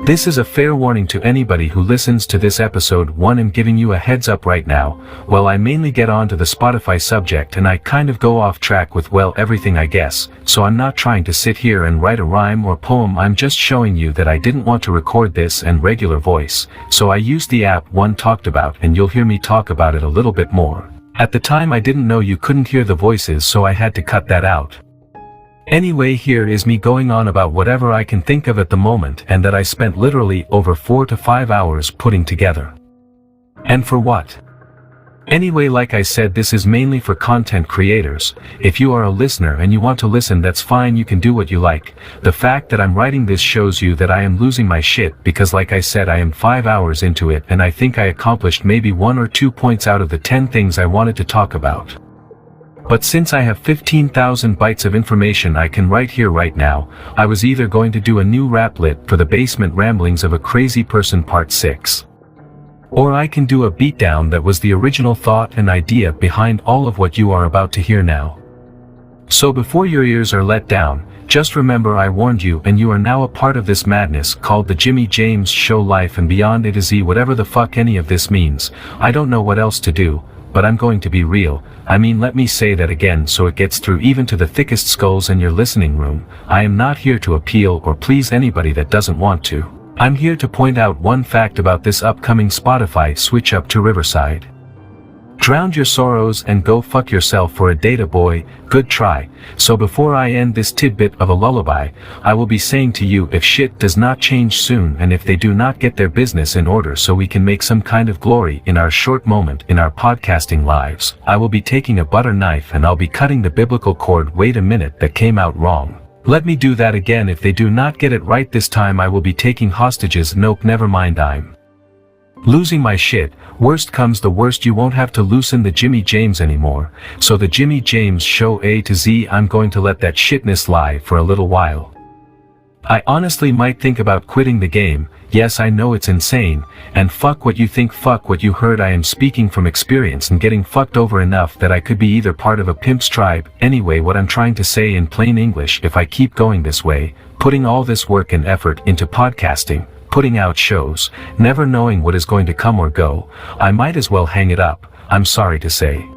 This is a fair warning to anybody who listens to this episode 1. I'm giving you a heads up right now. Well, I mainly get on to the Spotify subject and I kind of go off track with everything I guess, so I'm not trying to sit here and write a rhyme or poem. I'm just showing you that I didn't want to record this in regular voice, so I used the app 1 talked about and you'll hear me talk about it a little bit more. At the time I didn't know you couldn't hear the voices, so I had to cut that out. Anyway, here is me going on about whatever I can think of at the moment and that I spent literally over 4 to 5 hours putting together. And for what? Anyway, like I said, this is mainly for content creators. If you are a listener and you want to listen, that's fine, you can do what you like. The fact that I'm writing this shows you that I am losing my shit because like I said, I am 5 hours into it and I think I accomplished maybe 1 or 2 points out of the 10 things I wanted to talk about. But since I have 15,000 bytes of information I can write here right now, I was either going to do a new rap lit for the basement ramblings of a crazy person part 6. Or I can do a beatdown that was the original thought and idea behind all of what you are about to hear now. So before your ears are let down, just remember I warned you and you are now a part of this madness called the Jimmy James Show. Life and beyond, A to Z, whatever the fuck any of this means. I don't know what else to do, but I'm going to be real. I mean, let me say that again so it gets through even to the thickest skulls in your listening room. I am not here to appeal or please anybody that doesn't want to. I'm here to point out one fact about this upcoming Spotify switch up to Riverside. Drown your sorrows and go fuck yourself for a data, boy. Good try. So before I end this tidbit of a lullaby, I will be saying to you, if shit does not change soon and if they do not get their business in order so we can make some kind of glory in our short moment in our podcasting lives, I will be taking a butter knife and I'll be cutting the biblical cord. Wait a minute, that came out wrong. Let me do that again. If they do not get it right this time, I will be taking hostages. Nope, never mind, I'm losing my shit. Worst comes the worst, you won't have to loosen the Jimmy James anymore. So the Jimmy James Show, A to Z, I'm going to let that shitness lie for a little while. I honestly might think about quitting the game. Yes, I know it's insane, and fuck what you think, fuck what you heard. I am speaking from experience and getting fucked over enough that I could be either part of a pimp's tribe. Anyway, what I'm trying to say in plain English, if I keep going this way, putting all this work and effort into podcasting, putting out shows, never knowing what is going to come or go, I might as well hang it up, I'm sorry to say.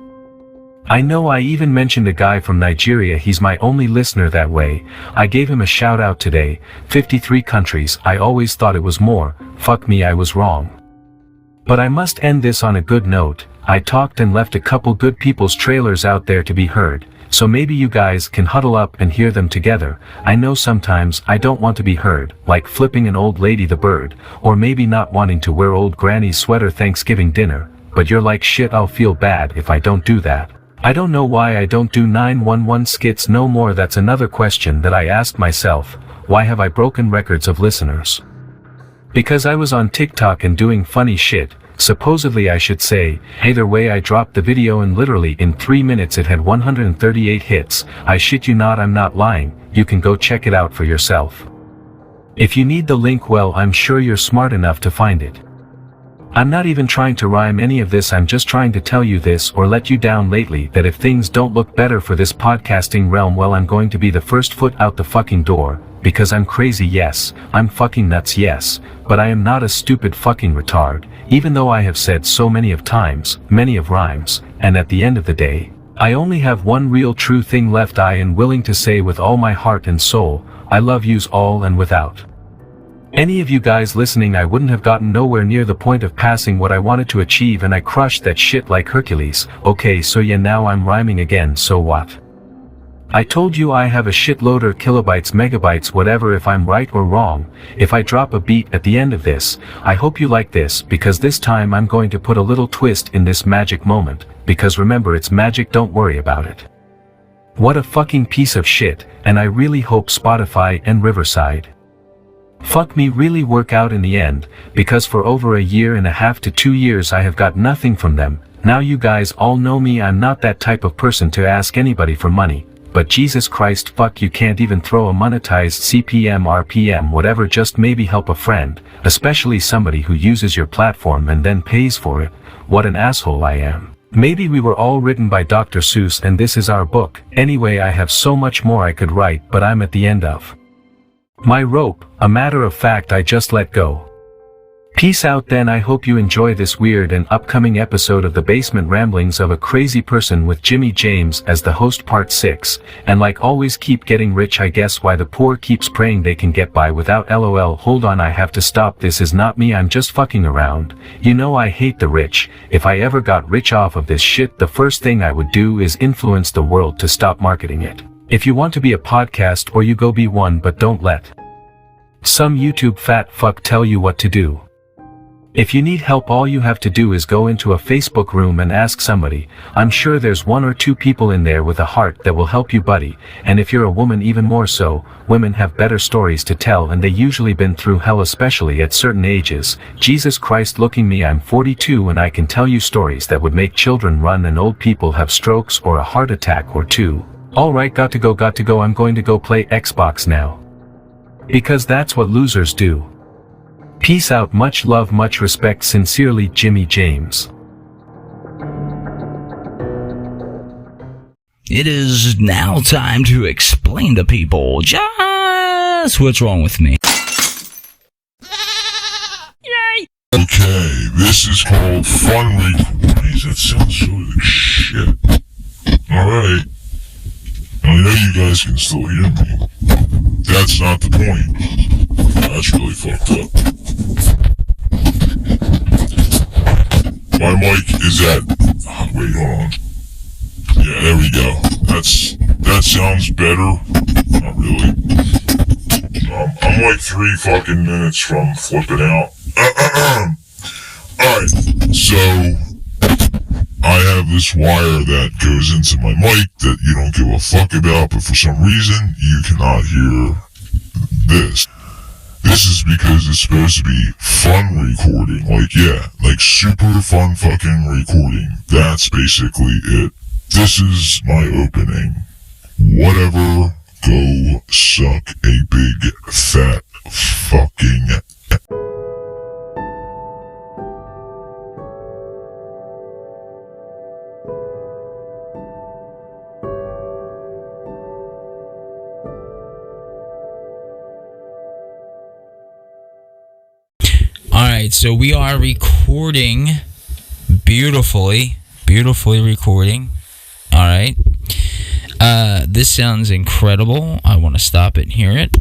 I know I even mentioned a guy from Nigeria, he's my only listener that way. I gave him a shout out today. 53 countries, I always thought it was more. Fuck me, I was wrong. But I must end this on a good note. I talked and left a couple good people's trailers out there to be heard, so maybe you guys can huddle up and hear them together. I know sometimes I don't want to be heard, like flipping an old lady the bird, or maybe not wanting to wear old granny's sweater Thanksgiving dinner, but you're like, shit, I'll feel bad if I don't do that. I don't know why I don't do 911 skits no more. That's another question that I ask myself. Why have I broken records of listeners? Because I was on TikTok and doing funny shit, supposedly I should say. Either way, I dropped the video and literally in 3 minutes it had 138 hits. I shit you not, I'm not lying. You can go check it out for yourself. If you need the link, well, I'm sure you're smart enough to find it. I'm not even trying to rhyme any of this, I'm just trying to tell you this or let you down lately, that if things don't look better for this podcasting realm, well, I'm going to be the first foot out the fucking door, because I'm crazy, yes, I'm fucking nuts, yes, but I am not a stupid fucking retard, even though I have said so many of times, many of rhymes, and at the end of the day, I only have one real true thing left. I am willing to say with all my heart and soul, I love yous all, and without any of you guys listening I wouldn't have gotten nowhere near the point of passing what I wanted to achieve, and I crushed that shit like Hercules. Okay, so yeah, now I'm rhyming again, so what? I told you I have a shitload of kilobytes, megabytes, whatever. If I'm right or wrong, if I drop a beat at the end of this, I hope you like this, because this time I'm going to put a little twist in this magic moment, because remember, it's magic, don't worry about it. What a fucking piece of shit, and I really hope Spotify and Riverside fuck me really work out in the end, because for over 1.5 years to 2 years I have got nothing from them. Now you guys all know me, I'm not that type of person to ask anybody for money, but Jesus Christ, fuck, you can't even throw a monetized CPM, RPM, whatever, just maybe help a friend, especially somebody who uses your platform and then pays for it. What an asshole I am. Maybe we were all written by Dr. Seuss and this is our book. Anyway, I have so much more I could write, but I'm at the end of My rope, a matter of fact I just let go. Peace out then. I hope you enjoy this weird and upcoming episode of the Basement Ramblings of a Crazy Person with Jimmy James as the host, part 6, and like always, keep getting rich. I guess why the poor keeps praying they can get by without. LOL. Hold on, I have to stop. This is not me, I'm just fucking around. You know I hate the rich. If I ever got rich off of this shit, the first thing I would do is influence the world to stop marketing it. If you want to be a podcast, or you go be one, but don't let some YouTube fat fuck tell you what to do. If you need help, all you have to do is go into a Facebook room and ask somebody. I'm sure there's 1 or 2 people in there with a heart that will help you, buddy. And if you're a woman, even more so. Women have better stories to tell, and they usually been through hell, especially at certain ages. Jesus Christ, looking me, I'm 42 and I can tell you stories that would make children run and old people have strokes or a heart attack or 2. Alright, got to go. I'm going to go play Xbox now. Because that's what losers do. Peace out, much love, much respect, sincerely, Jimmy James. It is now time to explain to people just what's wrong with me. Yay! Okay, this is called fun Why does that sound so like shit? Alright. I know you guys can still hear me. That's not the point. That's really fucked up. My mic is at... wait, hold on. Yeah, there we go. That sounds better. Not really. I'm like 3 fucking minutes from flipping out. Alright, so... I have this wire that goes into my mic that you don't give a fuck about, but for some reason, you cannot hear this. This is because it's supposed to be fun recording, like super fun fucking recording. That's basically it. This is my opening. Whatever, go suck a big fat fucking... Alright, so we are recording beautifully recording. Alright. This sounds incredible. I want to stop it and hear it.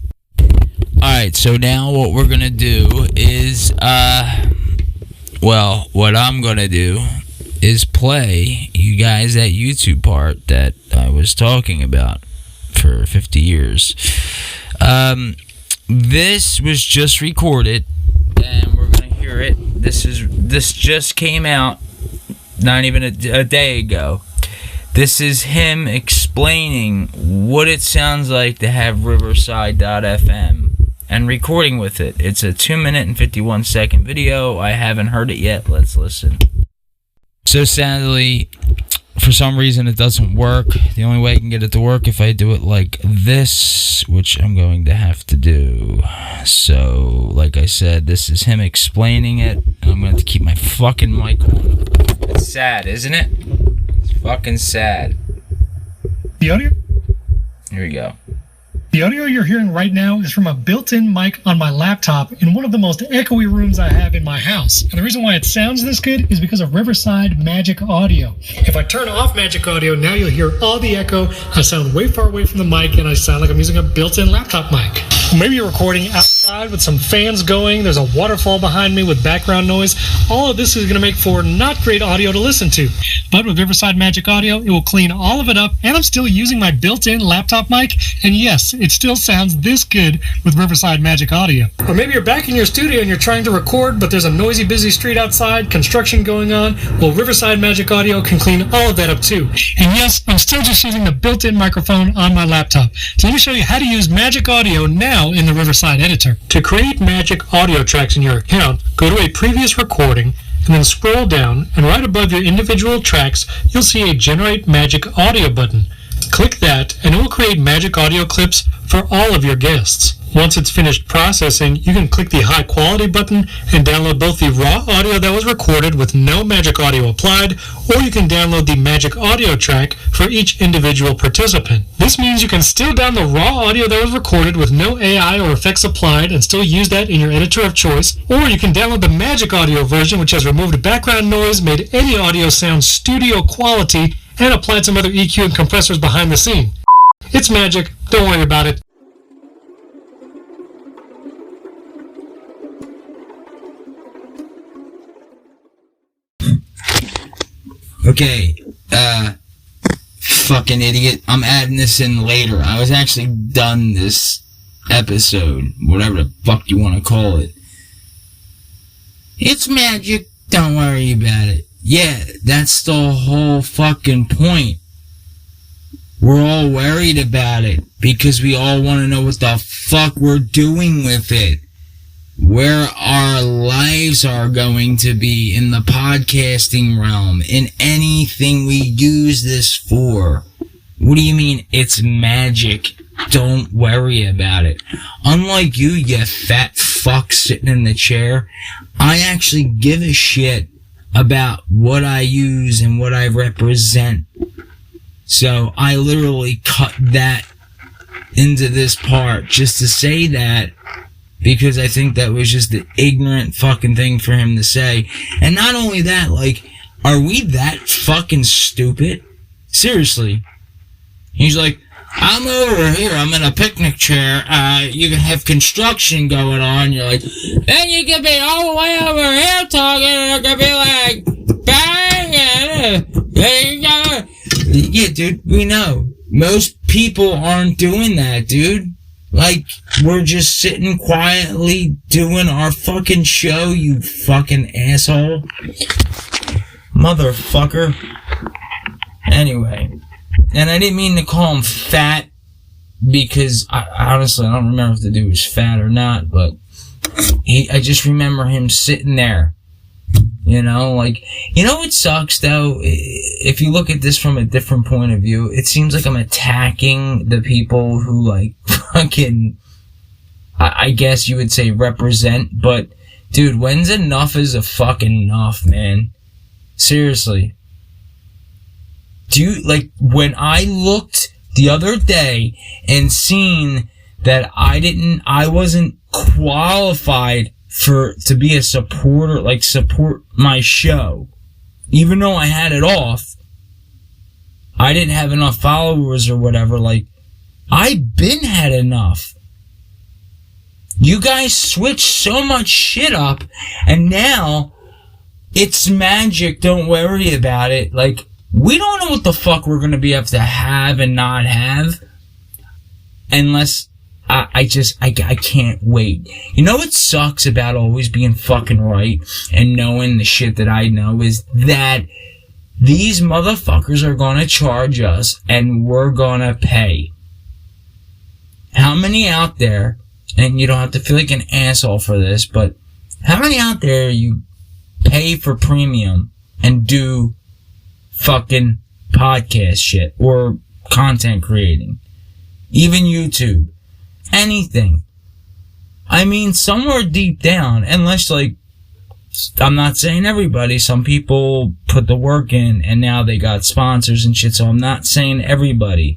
Alright, so now what we're going to do is, what I'm going to do is play you guys that YouTube part that I was talking about for 50 years. This was just recorded, and we're gonna hear it. This just came out not even a day ago. This is him explaining what it sounds like to have Riverside.fm and recording with it. It's a 2 minute and 51 second video. I haven't heard it yet. Let's listen. So sadly, for some reason it doesn't work. The only way I can get it to work if I do it like this, which I'm going to have to do. So, like I said, this is him explaining it, and I'm going to have to keep my fucking mic on. It's sad, isn't it? It's fucking sad. The audio? Here we go. The audio you're hearing right now is from a built-in mic on my laptop in one of the most echoey rooms I have in my house. And the reason why it sounds this good is because of Riverside Magic Audio. If I turn off Magic Audio, now you'll hear all the echo. I sound way far away from the mic, and I sound like I'm using a built-in laptop mic. Maybe you're recording outside with some fans going, there's a waterfall behind me with background noise. All of this is going to make for not great audio to listen to. But with Riverside Magic Audio, it will clean all of it up, and I'm still using my built-in laptop mic, and yes, it still sounds this good with Riverside Magic Audio. Or maybe you're back in your studio and you're trying to record, but there's a noisy, busy street outside, construction going on. Well, Riverside Magic Audio can clean all of that up too. And yes, I'm still just using the built-in microphone on my laptop. So let me show you how to use Magic Audio now in the Riverside editor. To create Magic Audio tracks in your account, go to a previous recording, and then scroll down, and right above your individual tracks, you'll see a Generate Magic Audio button. Click that, and it will create Magic Audio clips for all of your guests. Once it's finished processing, you can click the high quality button and download both the raw audio that was recorded with no magic audio applied, or you can download the magic audio track for each individual participant. This means you can still download the raw audio that was recorded with no AI or effects applied and still use that in your editor of choice, or you can download the magic audio version, which has removed background noise, made any audio sound studio quality, and applied some other EQ and compressors behind the scene. It's magic, don't worry about it. Okay, fucking idiot. I'm adding this in later. I was actually done this episode, whatever the fuck you want to call it. It's magic, don't worry about it. Yeah, that's the whole fucking point. We're all worried about it because we all want to know what the fuck we're doing with it. Where our lives are going to be in the podcasting realm, in anything we use this for. What do you mean it's magic? Don't worry about it. Unlike you fat fuck sitting in the chair, I actually give a shit about what I use and what I represent. So I literally cut that into this part just to say that, because I think that was just the ignorant fucking thing for him to say. And not only that, like, are we that fucking stupid? Seriously. He's like, I'm over here, I'm in a picnic chair, you can have construction going on. You're like, then you can be all the way over here talking, and it could be like, bang, yeah, dude, we know. Most people aren't doing that, dude. Like, we're just sitting quietly doing our fucking show, you fucking asshole. Motherfucker. Anyway. And I didn't mean to call him fat, because honestly, I don't remember if the dude was fat or not, but I just remember him sitting there. You know, like, you know what sucks though? If you look at this from a different point of view, it seems like I'm attacking the people who, like, fucking, I guess you would say represent, but dude, when's enough is a fucking enough, man? Seriously. Do you, like, when I looked the other day and seen that I wasn't qualified to be a supporter, like, support my show, even though I had it off, I didn't have enough followers or whatever, like, I been had enough. You guys switched so much shit up, and now it's magic, don't worry about it. Like, we don't know what the fuck we're gonna be able to have and not have, unless I can't wait. You know what sucks about always being fucking right and knowing the shit that I know is that these motherfuckers are gonna charge us and we're gonna pay. How many out there, and you don't have to feel like an asshole for this, but how many out there you pay for premium and do fucking podcast shit or content creating? Even YouTube. Anything. I mean, somewhere deep down, unless, like, I'm not saying everybody, some people put the work in and now they got sponsors and shit, so I'm not saying everybody.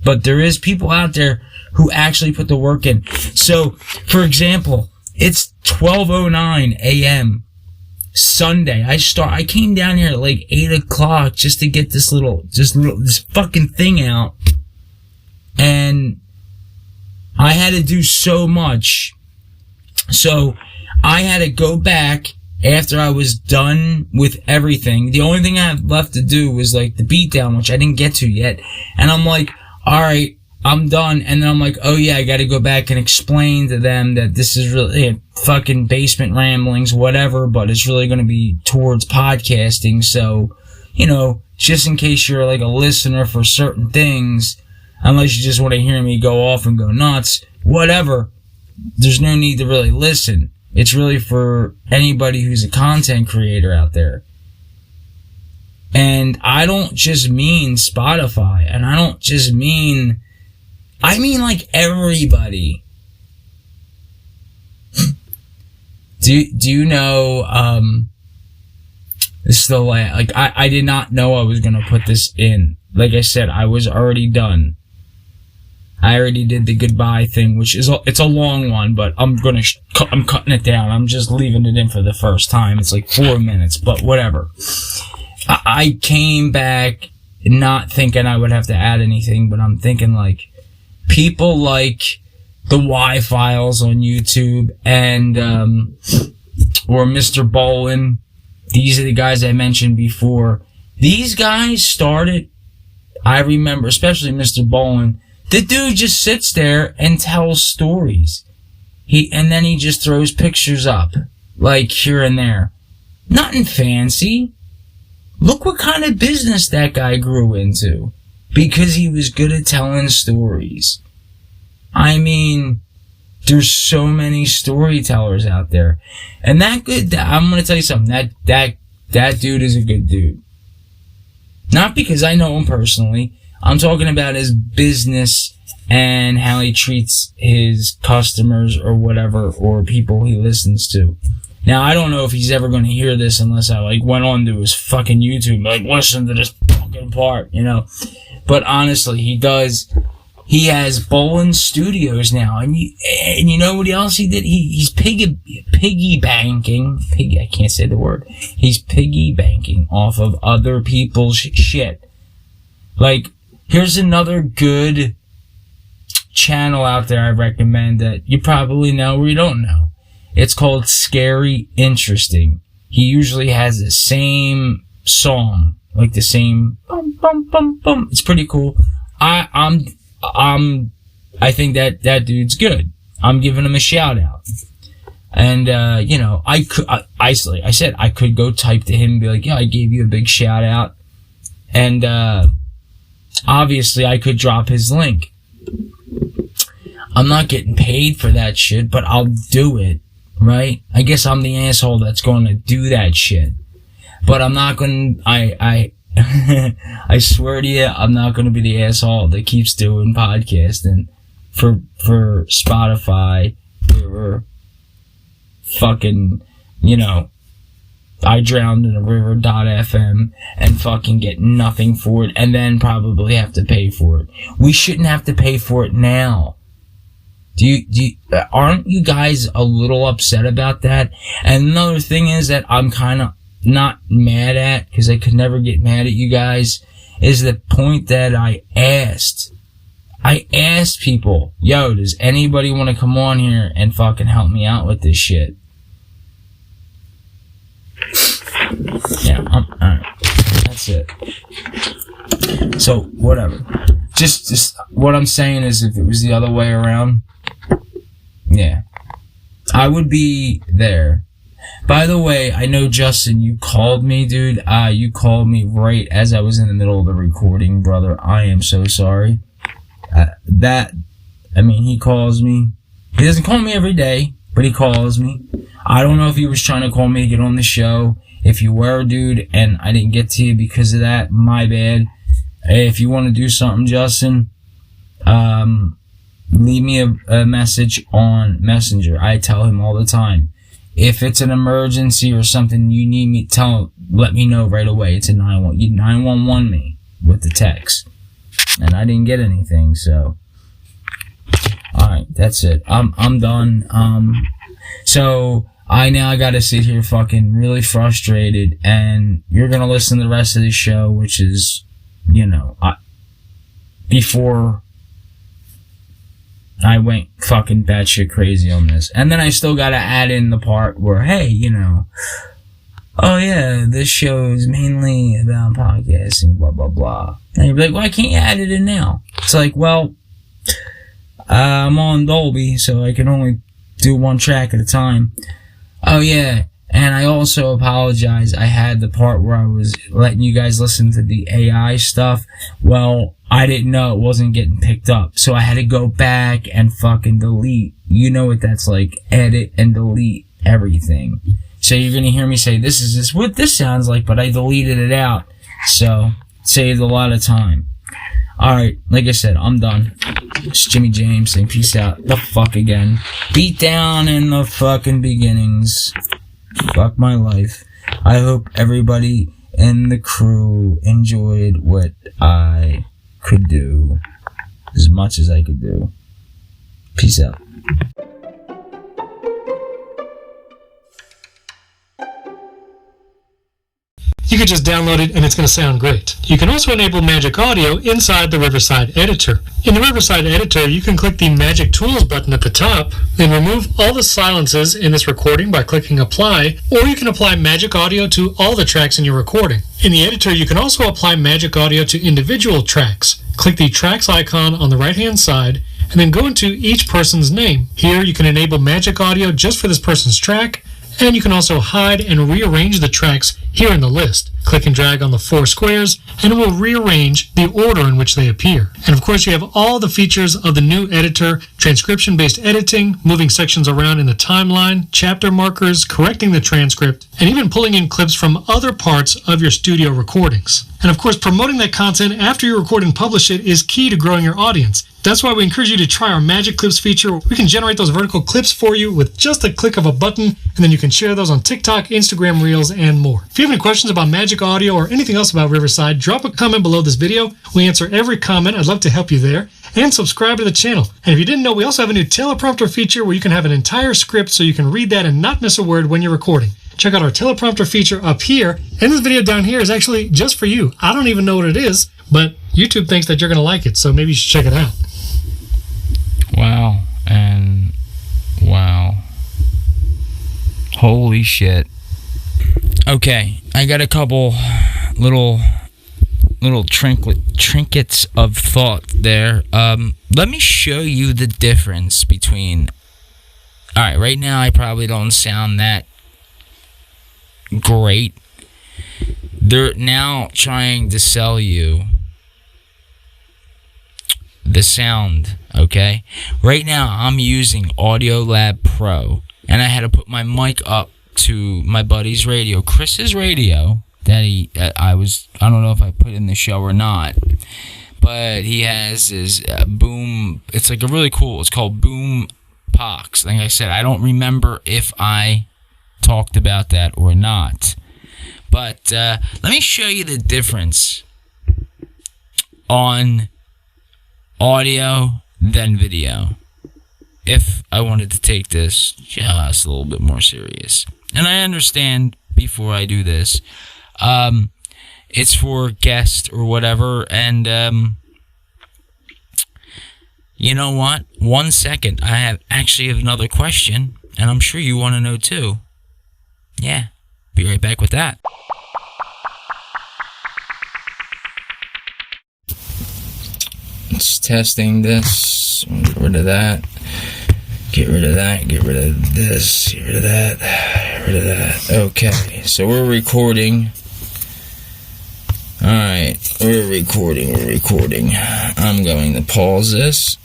But there is people out there who actually put the work in. So, for example, it's 12:09 a.m. Sunday. I came down here at like 8 o'clock just to get this fucking thing out. And I had to do so much. So I had to go back after I was done with everything. The only thing I had left to do was like the beatdown, which I didn't get to yet. And I'm like, alright, I'm done. And then I'm like, oh yeah, I gotta go back and explain to them that this is really fucking basement ramblings, whatever, but it's really gonna be towards podcasting. So, you know, just in case you're like a listener for certain things, unless you just want to hear me go off and go nuts, whatever, there's no need to really listen. It's really for anybody who's a content creator out there. And I don't just mean Spotify, and I don't just mean, I mean like everybody. Do you know, this is the last, like, I did not know I was gonna put this in. Like I said, I was already done. I already did the goodbye thing, which is, it's a long one, but I'm cutting it down. I'm just leaving it in for the first time. It's like 4 minutes, but whatever. I came back not thinking I would have to add anything, but I'm thinking like, people like the Y-Files on YouTube and, or Mr. Bolin. These are the guys I mentioned before. These guys started, I remember, especially Mr. Bolin, the dude just sits there and tells stories. And then he just throws pictures up, like here and there. Nothing fancy. Look what kind of business that guy grew into. Because he was good at telling stories. I mean, there's so many storytellers out there. And I'm gonna tell you something, that dude is a good dude. Not because I know him personally. I'm talking about his business and how he treats his customers or whatever, or people he listens to. Now, I don't know if he's ever going to hear this unless I, like, went on to his fucking YouTube, like, listen to this fucking part, you know. But honestly, he does. He has Bolin Studios now, and you know what else he did? He's piggy banking. I can't say the word. He's piggy banking off of other people's shit. Like, here's another good channel out there I recommend that you probably know or you don't know. It's called Scary Interesting. He usually has the same song, like the same bum bum bum bum. It's pretty cool. I think that dude's good. I'm giving him a shout out. And you know, I said I could go type to him and be like, yeah, I gave you a big shout out. And obviously I could drop his link. I'm not getting paid for that shit, but I'll do it, right? I guess I'm the asshole that's going to do that shit. But I'm not going to, I swear to you, I'm not going to be the asshole that keeps doing podcasting for Spotify or fucking, you know, I drowned in a river.fm and fucking get nothing for it and then probably have to pay for it. We shouldn't have to pay for it now. Aren't you guys a little upset about that? And another thing is that I'm kind of not mad at, because I could never get mad at you guys, is the point that I asked people, yo, does anybody want to come on here and fucking help me out with this shit? Yeah, alright. That's it. So, whatever. Just what I'm saying is, if it was the other way around, yeah, I would be there. By the way, I know, Justin, you called me, dude. You called me right as I was in the middle of the recording, brother. I am so sorry. He calls me. He doesn't call me every day, but he calls me. I don't know if he was trying to call me to get on the show. If you were, dude, and I didn't get to you because of that, my bad. If you want to do something, Justin, leave me a message on Messenger. I tell him all the time. If it's an emergency or something you need me, let me know right away. It's a 911 me with the text. And I didn't get anything, so. Alright, that's it. I'm done. So, I now gotta sit here fucking really frustrated, and you're gonna listen to the rest of the show, which is, you know, before I went fucking batshit crazy on this. And then I still gotta add in the part where, hey, you know, oh yeah, this show is mainly about podcasting, blah, blah, blah. And you're like, why can't you add it in now? It's like, well, I'm on Dolby, so I can only do one track at a time. Oh yeah, and I also apologize. I had the part where I was letting you guys listen to the AI stuff. Well, I didn't know it wasn't getting picked up, so I had to go back and fucking delete. You know what that's like, edit and delete everything. So you're gonna hear me say, this is what this sounds like, but I deleted it out. So, saved a lot of time. Alright, like I said, I'm done. It's Jimmy James saying peace out. The fuck again. Beat down in the fucking beginnings. Fuck my life. I hope everybody in the crew enjoyed what I could do. As much as I could do. Peace out. You could just download it and it's going to sound great. You can also enable Magic Audio inside the Riverside Editor. In the Riverside Editor, you can click the Magic Tools button at the top, then remove all the silences in this recording by clicking Apply, or you can apply Magic Audio to all the tracks in your recording. In the editor, you can also apply Magic Audio to individual tracks. Click the Tracks icon on the right-hand side, and then go into each person's name. Here, you can enable Magic Audio just for this person's track, and you can also hide and rearrange the tracks here in the list. Click and drag on the 4 squares, and it will rearrange the order in which they appear. And of course, you have all the features of the new editor: transcription-based editing, moving sections around in the timeline, chapter markers, correcting the transcript, and even pulling in clips from other parts of your studio recordings. And of course, promoting that content after you record and publish it is key to growing your audience. That's why we encourage you to try our Magic Clips feature. We can generate those vertical clips for you with just a click of a button, and then you can share those on TikTok, Instagram Reels, and more. If you have any questions about Magic Audio or anything else about Riverside, drop a comment below this video. We answer every comment. I'd love to help you there. And subscribe to the channel. And if you didn't know, we also have a new teleprompter feature where you can have an entire script so you can read that and not miss a word when you're recording. Check out our teleprompter feature up here. And this video down here is actually just for you. I don't even know what it is, but YouTube thinks that you're going to like it, so maybe you should check it out. Wow, and wow. Holy shit. Okay, I got a couple little trinkets of thought there. Let me show you the difference between... Alright, right now I probably don't sound that great. They're now trying to sell you the sound, okay? Right now I'm using Audiolab Pro, and I had to put my mic up to my buddy's radio, Chris's radio, that I don't know if I put in the show or not, but he has his boom. It's like a really cool, it's called Boom Pox. Like I said, I don't remember if I talked about that or not, but let me show you the difference on audio than video if I wanted to take this just a little bit more serious. And I understand before I do this, it's for guests or whatever, and you know what? 1 second, I have another question, and I'm sure you want to know too. Yeah, be right back with that. It's testing this. Get rid of that. Get rid of that. Get rid of this. Get rid of that. Get rid of that. Okay, so we're recording. Alright, we're recording. I'm going to pause this.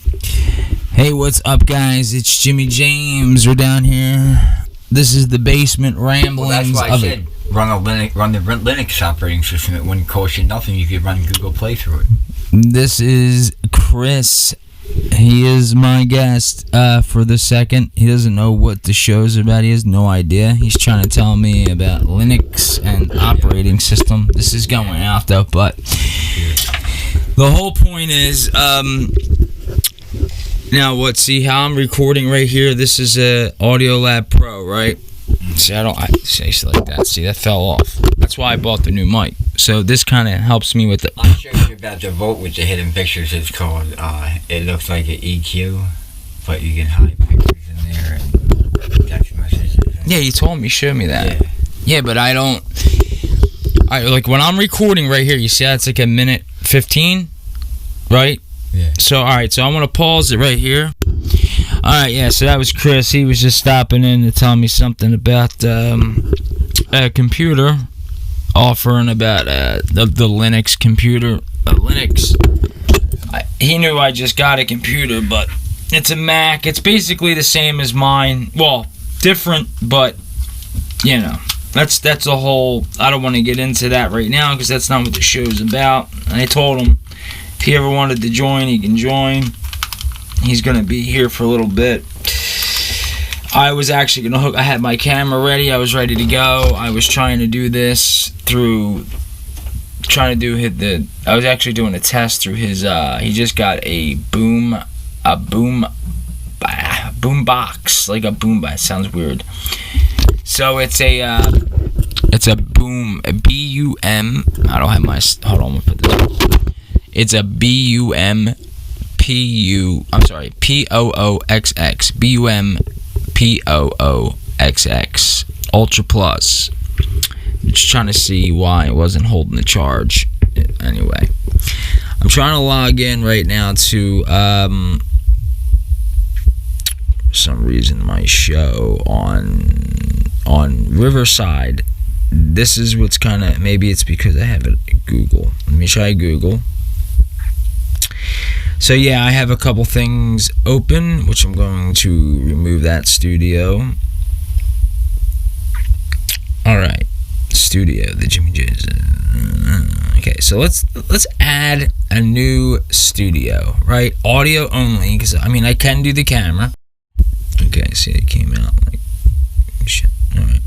Hey, what's up, guys? It's Jimmy James. We're down here. This is the basement ramblings. Well, that's why I said run the Linux operating system. It wouldn't cost you nothing. You could run Google Play through it. This is Chris. He is my guest for the second. He doesn't know what the show's about. He has no idea. He's trying to tell me about Linux and operating system. This is going out though, but the whole point is, now what? See how I'm recording right here? This is a Audiolab Pro, right? See, I say like that. See, that fell off. That's why I bought the new mic. So this kind of helps me with the... I showed you about the vote with the hidden pictures. It's called, it looks like an EQ, but you can hide pictures in there and text messages. Yeah, you told me, show me that. Yeah, but I don't... like when I'm recording right here, you see that's like a minute 15, right? Yeah. So, alright, so I'm going to pause it right here. Alright, yeah, so that was Chris. He was just stopping in to tell me something about a computer, offering about the Linux computer. Linux. He knew I just got a computer, but it's a Mac. It's basically the same as mine. Well, different, but, you know, that's a whole... I don't want to get into that right now because that's not what the show's about. And I told him, If he ever wanted to join, he can join. He's going to be here for a little bit. I was actually going to hook... I had my camera ready. I was ready to go. I was trying to do this through... I was actually doing a test through his... he just got a boom box. Like a boom box. Sounds weird. So it's a boom... A B-U-M... I don't have my... Hold on, I'm going to put this up. It's a P-O-O-X-X. B-U-M-P-O-O-X-X. Ultra Plus. Just trying to see why it wasn't holding the charge. Anyway. I'm trying to log in right now to, for some reason, my show on Riverside. This is what's kind of... Maybe it's because I have it at Google. Let me try Google. So yeah, I have a couple things open, which I'm going to remove that studio. Alright, studio, the Jimmy J's. Okay, so let's add a new studio, right? Audio only, because I mean I can do the camera. Okay, see it came out like shit. Alright.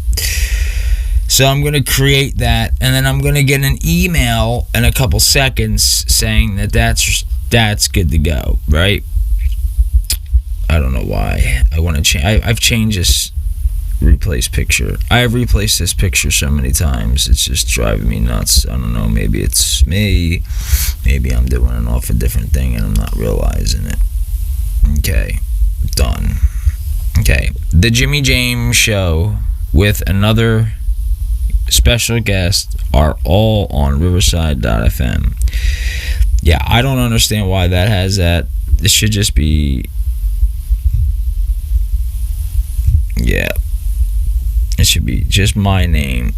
So I'm gonna create that, and then I'm gonna get an email in a couple seconds saying that that's good to go, right? I don't know why I want to change. I've changed this replace picture. I have replaced this picture so many times. It's just driving me nuts. I don't know. Maybe it's me. Maybe I'm doing it off a different thing and I'm not realizing it. Okay, done. Okay, the Jimmy James Show with another special guest are all on Riverside.fm. Yeah, I don't understand why that has that. This should just be... Yeah. It should be just my name.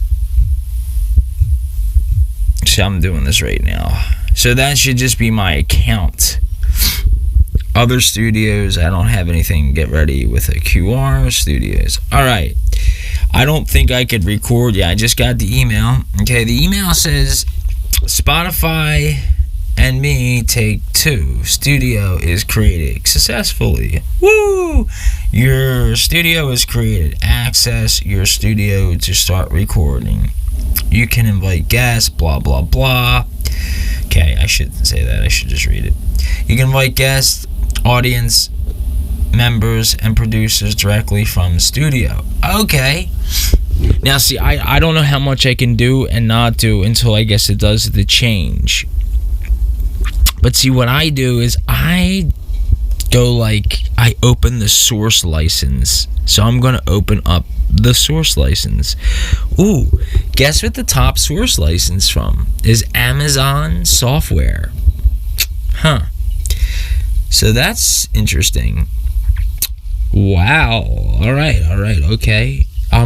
So I'm doing this right now. So that should just be my account. Other studios, I don't have anything get ready with a QR. Studios. Alright. I don't think I could record. Yeah, I just got the email. Okay, the email says Spotify and me take 2. Studio is created successfully. Woo! Your studio is created. Access your studio to start recording. You can invite guests, blah, blah, blah. Okay, I shouldn't say that. I should just read it. You can invite guests, audience members, and producers directly from the studio. Okay. Now, see, I don't know how much I can do and not do until I guess it does the change. But see, what I do is I open the source license. So I'm going to open up the source license. Ooh, guess what the top source license from is? Amazon software. Huh. So that's interesting. Wow. All right. Okay. I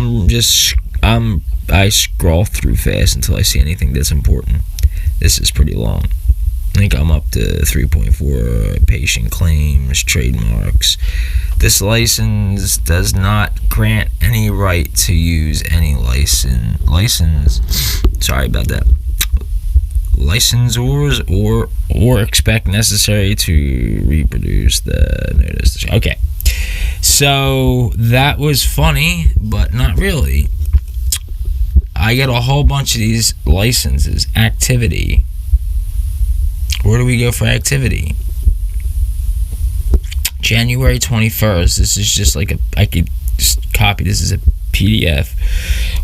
scroll through fast until I see anything that's important. This is pretty long. I think I'm up to 3.4 patient claims, trademarks. This license does not grant any right to use any license. Sorry about that. Licensors or expect necessary to reproduce the notice. Okay. So that was funny, but not really. I get a whole bunch of these licenses. Activity. Where do we go for activity? January 21st. This is just like I could just copy this as a PDF,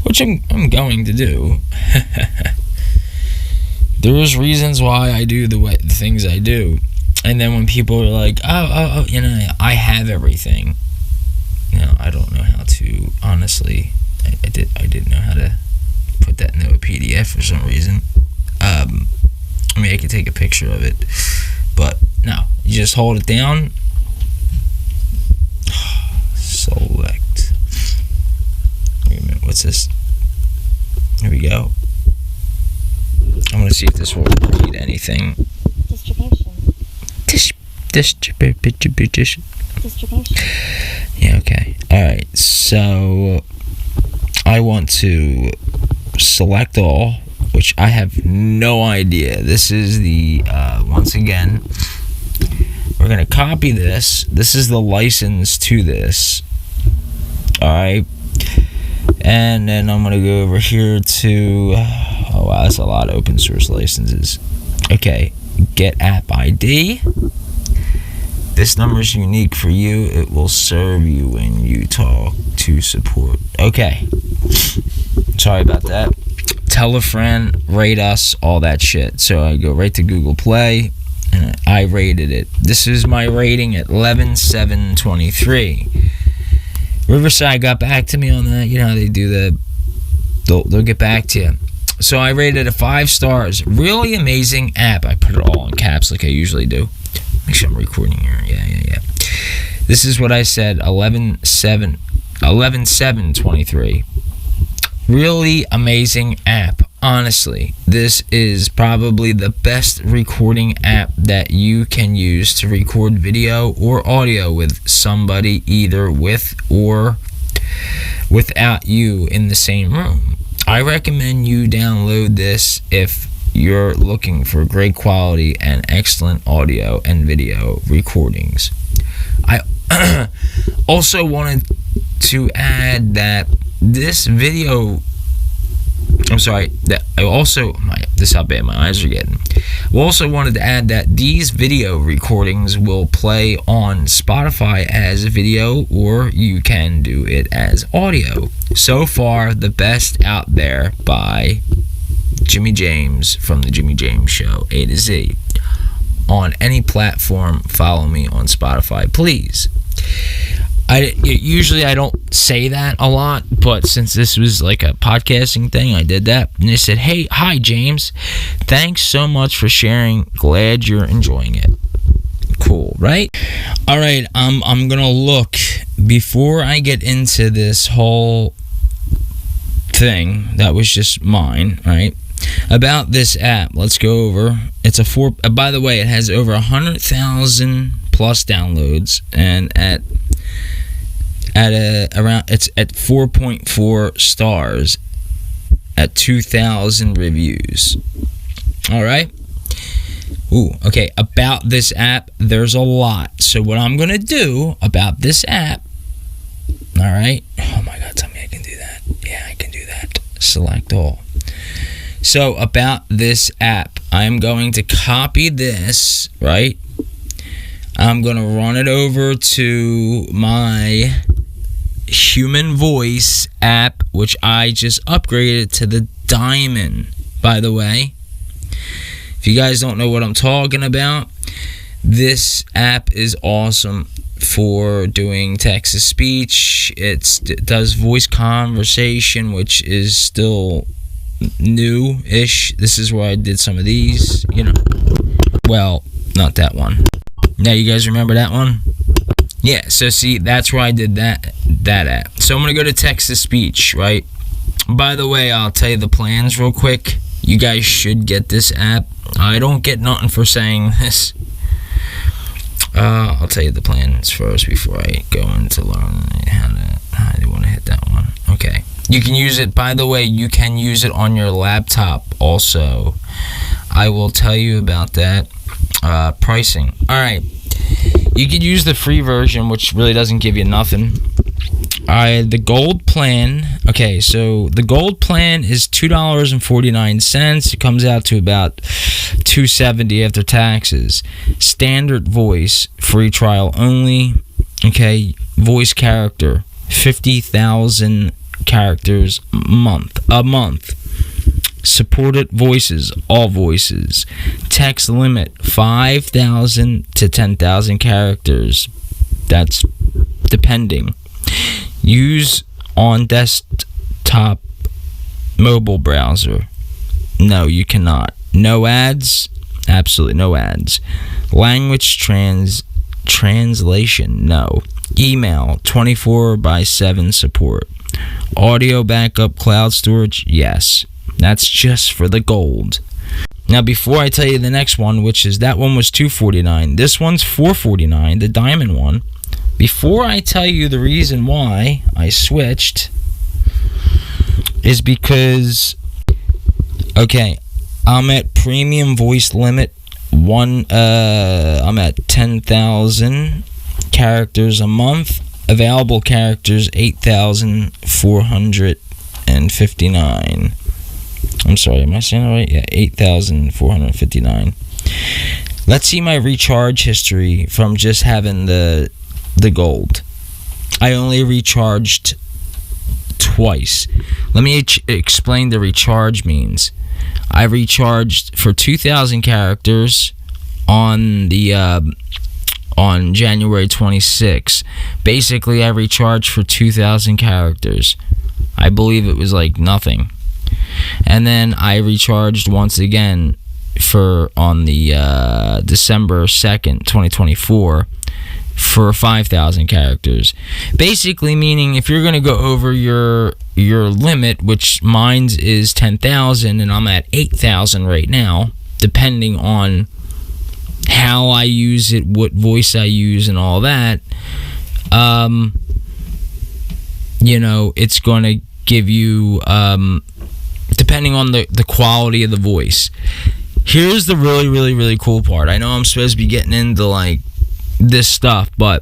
which I'm going to do. There's reasons why I do the things I do. And then when people are like, oh, you know, I have everything. You know, I don't know how to, honestly, I didn't know how to put that into a PDF for some reason. I mean, I could take a picture of it, but no, you just hold it down. Select. Wait a minute, what's this? Here we go. I'm gonna see if this will read anything. Distribution. Yeah, okay. Alright, so I want to select all. which I have no idea. This is the, once again, we're going to copy this. This is the license to this. Alright. And then I'm going to go over here to, oh wow, that's a lot of open source licenses. Okay, get app ID. This number is unique for you. It will serve you when you talk to support. Okay. Sorry about that. Tell a friend, rate us, all that shit. So I go right to Google Play, and I rated it. This is my rating at 11,723. Riverside got back to me on that. You know how they do they'll get back to you. So I rated it 5 stars. Really amazing app. I put it all in caps like I usually do. Make sure I'm recording here. Yeah. This is what I said, 11,723. Really amazing app. Honestly, this is probably the best recording app that you can use to record video or audio with somebody, either with or without you in the same room. I recommend you download this if you're looking for great quality and excellent audio and video recordings. I also wanted to add that this video, I'm sorry, that I also, this is how bad my eyes are getting. We also wanted to add that these video recordings will play on Spotify as a video, or you can do it as audio. So far, the best out there by Jimmy James from the Jimmy James Show, A to Z. On any platform, follow me on Spotify, please. Usually I don't say that a lot, but since this was like a podcasting thing, I did that. And they said, hey, hi, James. Thanks so much for sharing. Glad you're enjoying it. Cool, right? All right, I'm going to look, before I get into this whole thing that was just mine, right? About this app, let's go over. It's a by the way, it has over 100,000 plus downloads, and it's at 4.4 stars at 2,000 reviews. All right. Ooh, okay. About this app, there's a lot. So what I'm gonna do about this app, all right. Oh my God, tell me I can do that. Yeah, I can do that. Select all. So about this app, I'm going to copy this, right? I'm going to run it over to my Human Voice app, which I just upgraded to the Diamond, by the way. If you guys don't know what I'm talking about, this app is awesome for doing text-to-speech. It does voice conversation, which is still new-ish. This is where I did some of these, you know. Well, not that one. Now you guys remember that one? Yeah, so see, that's where I did that app. So I'm going to go to text-to-speech, right? By the way, I'll tell you the plans real quick. You guys should get this app. I don't get nothing for saying this. I'll tell you the plans first before I go into learning how do you want to hit that one. Okay. You can use it, by the way, you can use it on your laptop also. I will tell you about that. Pricing. Alright. You could use the free version, which really doesn't give you nothing. The gold plan. Okay, so the gold plan is $2.49. It comes out to about $2.70 after taxes. Standard voice, free trial only. Okay, voice character, 50,000 characters a month. Supported voices, all voices. Text limit 5,000 to 10,000 characters. That's depending. Use on desktop mobile browser. No, you cannot. No ads. Absolutely no ads. Language translation. No. Email 24/7 support. Audio backup, cloud storage. Yes. That's just for the gold. Now, before I tell you the next one, which is that one was $249. This one's $449, the diamond one. Before I tell you the reason why I switched, is because Okay, I'm at premium voice limit. I'm at 10,000 characters a month. Available characters 8,459. I'm sorry, am I saying that right? Yeah, 8,459. Let's see my recharge history from just having the gold. I only recharged twice. Let me explain the recharge means. I recharged for 2,000 characters on the on January 26th. Basically, I recharged for 2,000 characters. I believe it was like nothing. And then I recharged once again on the December 2nd, 2024 for 5,000 characters. Basically meaning if you're going to go over your limit, which mine is 10,000 and I'm at 8,000 right now, depending on how I use it, what voice I use and all that, it's going to give you, depending on the quality of the voice. Here's the really, really, really cool part. I know I'm supposed to be getting into like this stuff, but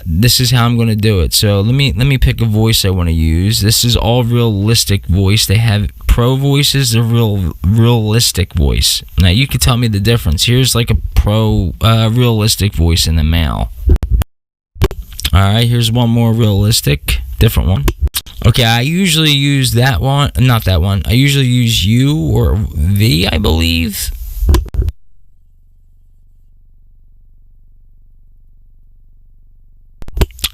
this is how I'm going to do it. So let me pick a voice I want to use. This is all realistic voice. They have pro voices, the realistic voice. Now you can tell me the difference. Here's like a pro realistic voice in the male. Alright, here's one more realistic, different one. Okay, I usually use that one, not that one. I usually use U or V, I believe.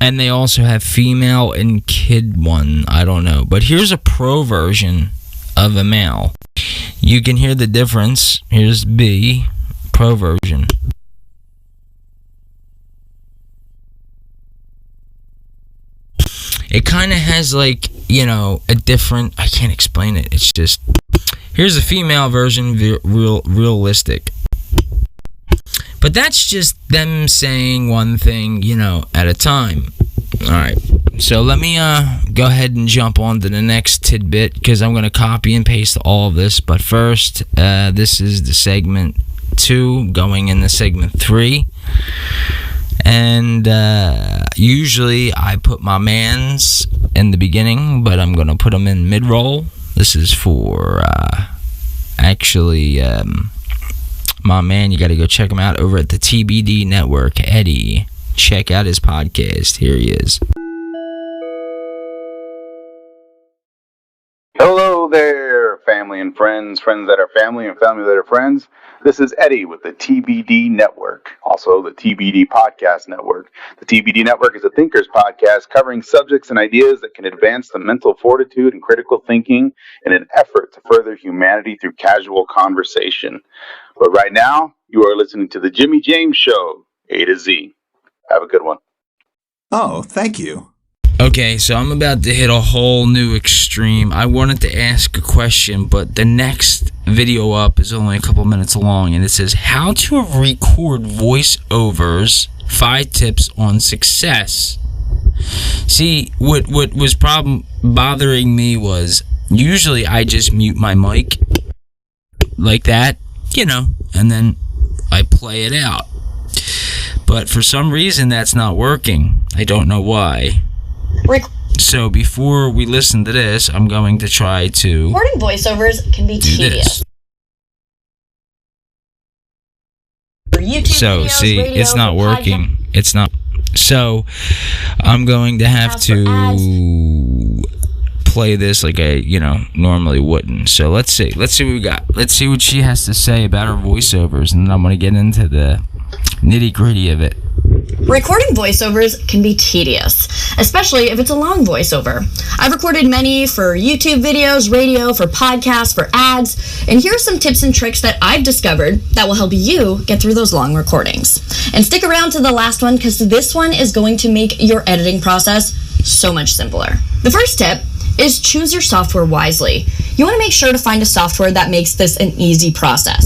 And they also have female and kid one, I don't know. But here's a pro version of a male. You can hear the difference. Here's B, pro version. It kind of has like, a different, I can't explain it. It's just, here's a female version, realistic. But that's just them saying one thing, at a time. Alright, so let me go ahead and jump on to the next tidbit, because I'm going to copy and paste all of this. But first, this is the segment 2 going into segment 3. And usually I put my mans in the beginning, but I'm going to put them in mid-roll. This is for my man. You got to go check him out over at the TBD Network. Eddie, check out his podcast. Here he is. Hello there, family and friends that are family and family that are friends. This is Eddie with the TBD Network, also the TBD Podcast Network. The TBD Network is a thinkers podcast covering subjects and ideas that can advance the mental fortitude and critical thinking in an effort to further humanity through casual conversation. But right now, you are listening to the Jimmy James Show, A to Z. Have a good one. Oh, thank you. Okay, so I'm about to hit a whole new extreme. I wanted to ask a question, but the next video up is only a couple minutes long, and it says how to record voiceovers, 5 tips on success. See, what was bothering me was usually I just mute my mic like that, and then I play it out. But for some reason that's not working. I don't know why. So before we listen to this, I'm going to try to recording voiceovers can be tedious. For YouTube so videos, see, radio, it's not working. It's not. So I'm going to have to play this like I, normally wouldn't. So let's see what we got. Let's see what she has to say about her voiceovers, and then I'm going to get into the nitty-gritty of it. Recording voiceovers can be tedious, especially if it's a long voiceover. I've recorded many for YouTube videos, radio, for podcasts, for ads, and here are some tips and tricks that I've discovered that will help you get through those long recordings. And stick around to the last one, because this one is going to make your editing process so much simpler. The first tip is choose your software wisely. You want to make sure to find a software that makes this an easy process.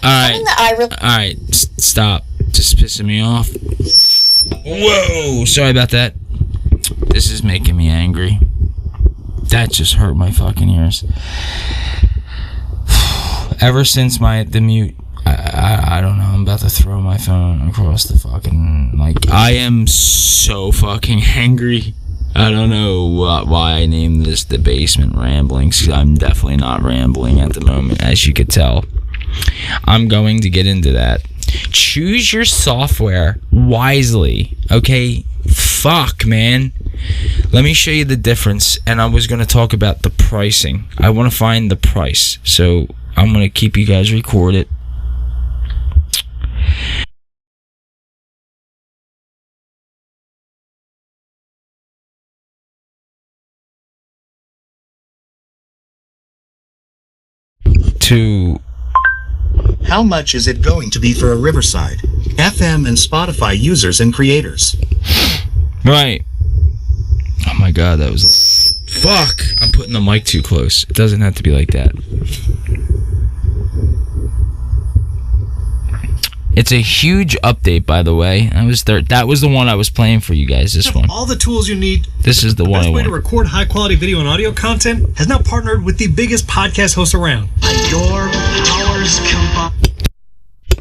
Alright, stop. Just pissing me off. Whoa, sorry about that. This is making me angry. That just hurt my fucking ears. Ever since the mute, I don't know, I'm about to throw my phone across the fucking, like, I am so fucking angry. I don't know why I named this the Basement Ramblings, because I'm definitely not rambling at the moment, as you could tell. I'm going to get into that. Choose your software wisely, okay? Fuck, man. Let me show you the difference, and I was going to talk about the pricing. I want to find the price, so I'm going to keep you guys recorded. How much is it going to be for a Riverside, FM, and Spotify users and creators? Right. Oh my god, that was... Fuck! I'm putting the mic too close. It doesn't have to be like that. It's a huge update, by the way. That was the one I was playing for you guys, this one. All the tools you need. This is the one I want. The best way to record high-quality video and audio content has now partnered with the biggest podcast hosts around. Your powers combine.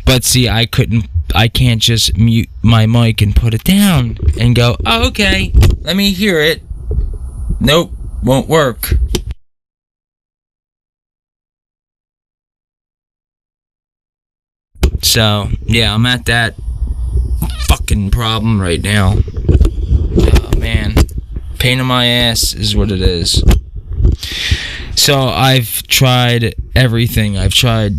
But see, I can't just mute my mic and put it down and go, oh, okay, let me hear it. Nope, won't work. So, yeah, I'm at that fucking problem right now. Oh, man. Pain in my ass is what it is. So, I've tried everything. I've tried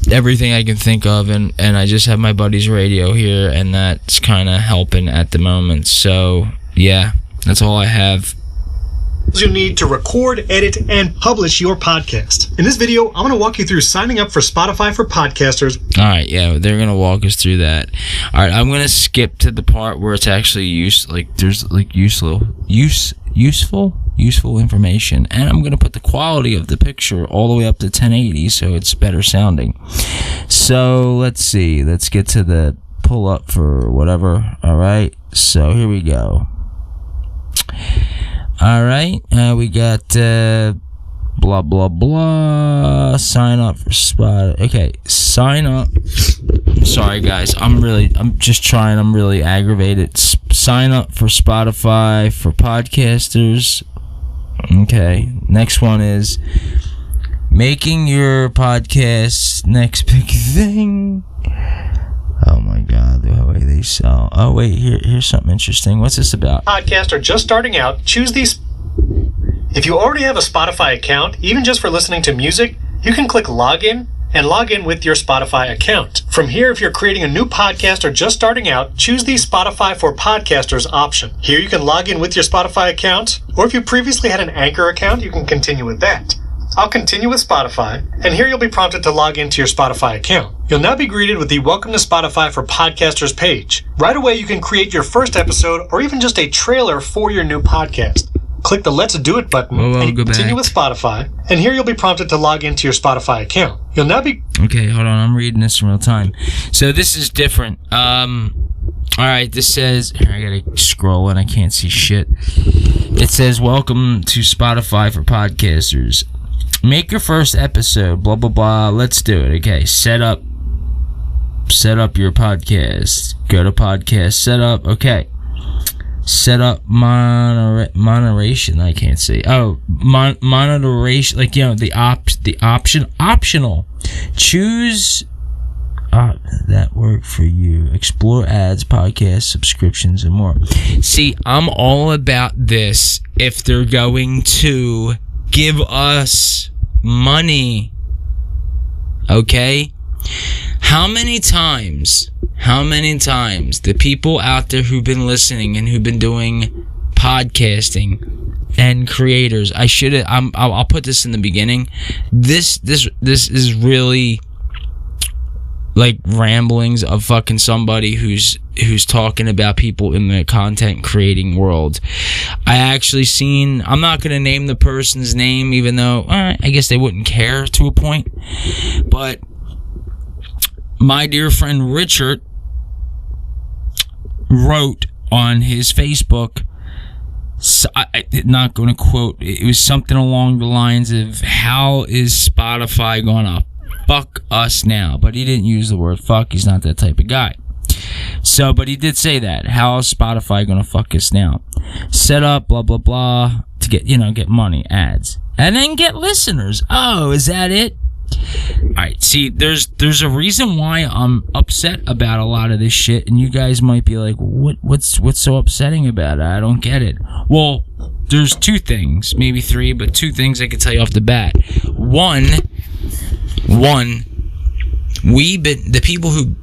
everything I can think of, and I just have my buddy's radio here, and that's kind of helping at the moment. So, yeah, that's all I have. You need to record, edit, and publish your podcast. In this video, I'm going to walk you through signing up for Spotify for podcasters. Alright, yeah, they're going to walk us through that. Alright, I'm going to skip to the part where it's actually useful information, and I'm going to put the quality of the picture all the way up to 1080 so it's better sounding. So, let's see. Let's get to the pull up for whatever. Alright, so here we go. Alright, we got blah blah blah, sign up for Spot. Okay, sign up. Sorry guys, I'm really aggravated. Sign up for Spotify for podcasters. Okay, next one is making your podcast next big thing. Oh my god, the way they sell. Oh wait, here's something interesting. What's this about? Podcasts are just starting out. Choose these. If you already have a Spotify account, even just for listening to music, you can click login and log in with your Spotify account. From here, if you're creating a new podcast or just starting out, choose the Spotify for Podcasters option. Here you can log in with your Spotify account, or if you previously had an Anchor account, you can continue with that. I'll continue with Spotify, and here you'll be prompted to log into your Spotify account. You'll now be greeted with the Welcome to Spotify for Podcasters page. Right away, you can create your first episode or even just a trailer for your new podcast. Click the Let's Do It button and continue with Spotify, and here you'll be prompted to log into your Spotify account. You'll now be... Okay, hold on, I'm reading this in real time. So this is different. Alright, this says... I gotta scroll and I can't see shit. It says, Welcome to Spotify for Podcasters. Make your first episode, blah, blah, blah. Let's do it. Okay, set up your podcast. Go to podcast setup. Okay. Set up moderation. I can't see. Oh, moderation. Like, the option. Optional. Choose that work for you. Explore ads, podcasts, subscriptions, and more. See, I'm all about this if they're going to give us money. Okay? How many times the people out there who've been listening and who've been doing podcasting and creators, I'll put this in the beginning. This is really like ramblings of fucking somebody who's talking about people in the content creating world. I actually seen, I'm not going to name the person's name, even though I guess they wouldn't care to a point, but my dear friend Richard wrote on his Facebook So I'm not going to quote. It was something along the lines of, how is Spotify going to fuck us now? But he didn't use the word fuck. He's not that type of guy. So, but he did say that. How is Spotify going to fuck us now? Set up, blah, blah, blah, to get money, ads. And then get listeners. Oh, is that it? Alright, see, there's a reason why I'm upset about a lot of this shit, and you guys might be like, what's so upsetting about it? I don't get it. Well, there's two things, maybe three, but two things I can tell you off the bat. One, the people who've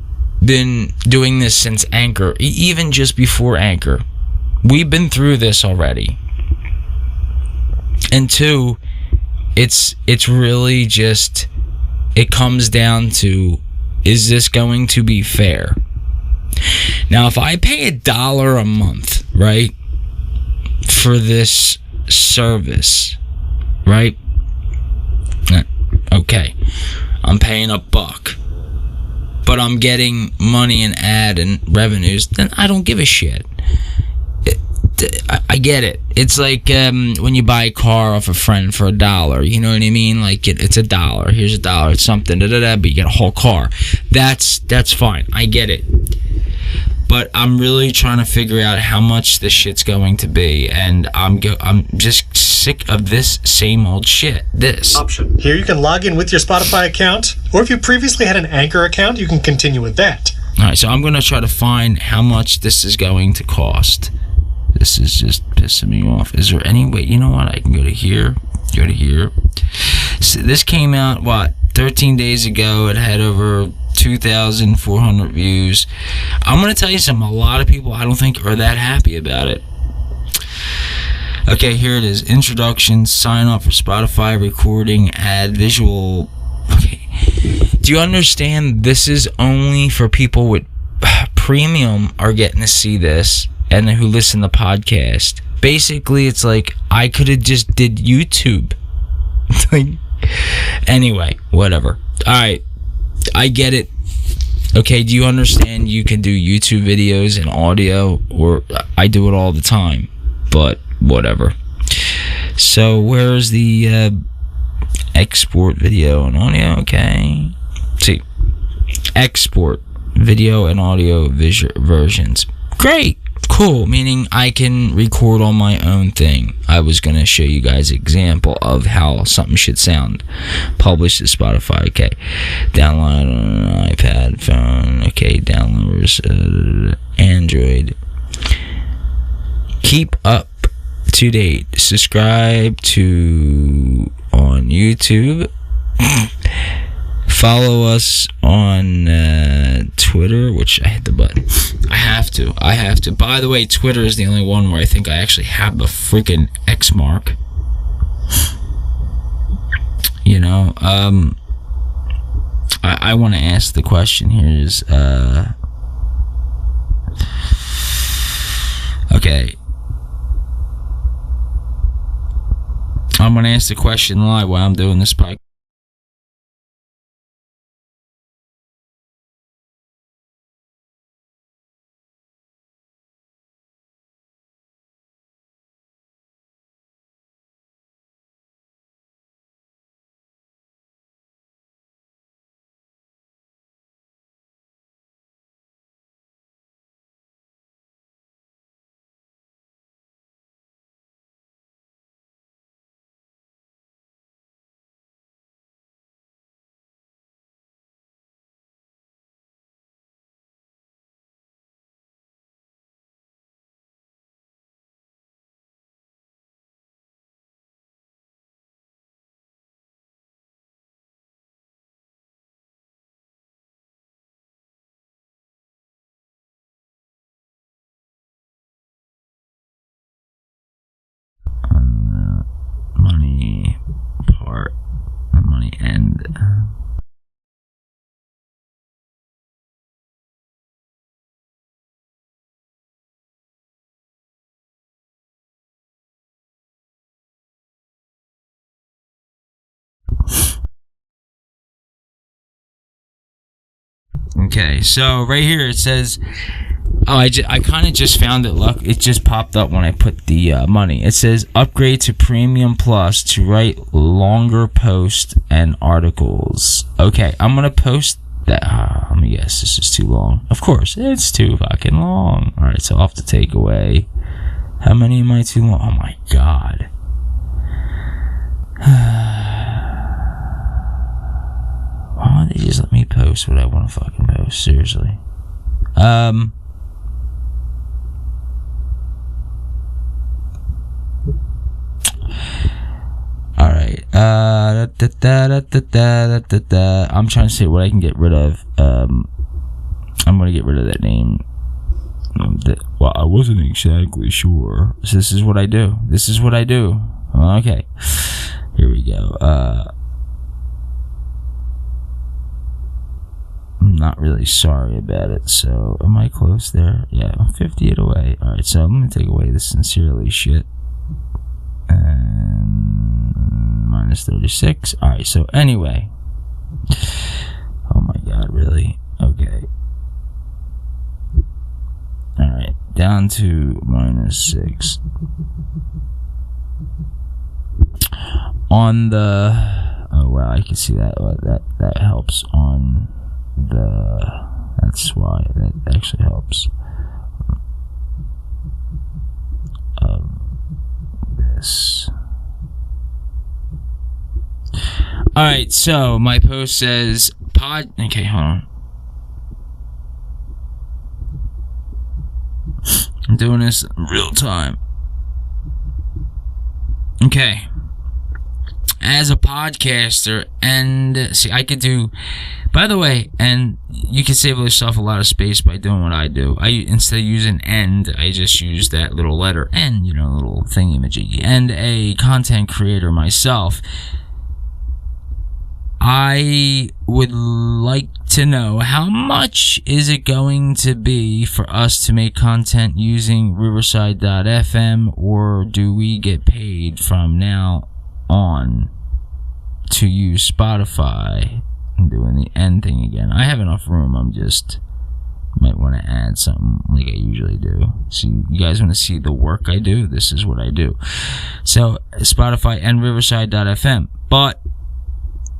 been doing this since Anchor, even just before Anchor, we've been through this already. And two, it's really just, it comes down to, is this going to be fair? Now, if I pay $1 a month, right, for this service, right? Okay, I'm paying $1, but I'm getting money and ad and revenues, then I don't give a shit. I get it. It's like when you buy a car off a friend for $1. You know what I mean? Like it's $1. Here's $1. It's something. But you get a whole car. That's fine. I get it. But I'm really trying to figure out how much this shit's going to be, and I'm just sick of this same old shit. This option. Here you can log in with your Spotify account, or if you previously had an Anchor account, you can continue with that. All right. So I'm gonna try to find how much this is going to cost. This is just pissing me off. Is there any way? You know what? I can go to here. So this came out, 13 days ago. It had over 2,400 views. I'm going to tell you something. A lot of people, I don't think, are that happy about it. Okay, here it is. Introduction. Sign up for Spotify. Recording. Ad. Visual. Okay. Do you understand? This is only for people with premium are getting to see this, and who listen to podcast. Basically, it's like I could have just did YouTube. Anyway, whatever. Alright, I get it. Okay, do you understand you can do YouTube videos and audio? Or I do it all the time. But whatever. So where's the export video and audio? Okay. See, export video and audio versions. Great. Cool, meaning I can record on my own thing. I was going to show you guys an example of how something should sound. Publish to Spotify, okay. Download on an iPad, phone, okay. Downloaders, Android. Keep up to date. Subscribe to on YouTube. Follow us on Twitter, which I hit the button. I have to. By the way, Twitter is the only one where I think I actually have the freaking X mark. You know, I want to ask the question here is, okay. I'm going to ask the question live while I'm doing this podcast. Money end. Okay, so right here it says Oh, I kind of just found it. Look, it just popped up when I put the money. It says upgrade to Premium Plus to write longer posts and articles. Okay, I'm gonna post that. Let me guess, this is too long. Of course, it's too fucking long. All right, so I'll have to take away. How many am I too long? Oh my god. Why don't they just let me post what I want to fucking post? Seriously. Alright. I'm trying to say what I can get rid of. I'm gonna get rid of that name. Well, I wasn't exactly sure. So this is what I do. Okay. Here we go. I'm not really sorry about it. So, am I close there? Yeah, I'm 58 away. Alright, so I'm gonna take away the sincerely shit. And minus 36. Alright, so anyway. Oh my god, really? Okay. Alright, down to minus 6. On the... Oh wow, I can see that. That helps on the... That's why that actually helps. This. Alright, so my post says okay, hold on. I'm doing this in real time. Okay. As a podcaster, and see, I could do, by the way, and you can save yourself a lot of space by doing what I do. Instead of using end, I just use that little letter N, little thingy-majiggy, and a content creator myself. I would like to know how much is it going to be for us to make content using Riverside.fm, or do we get paid from now on to use Spotify? I'm doing the end thing again. I have enough room. I'm just might want to add something like I usually do. So you guys want to see the work I do? This is what I do. So Spotify and Riverside.fm. But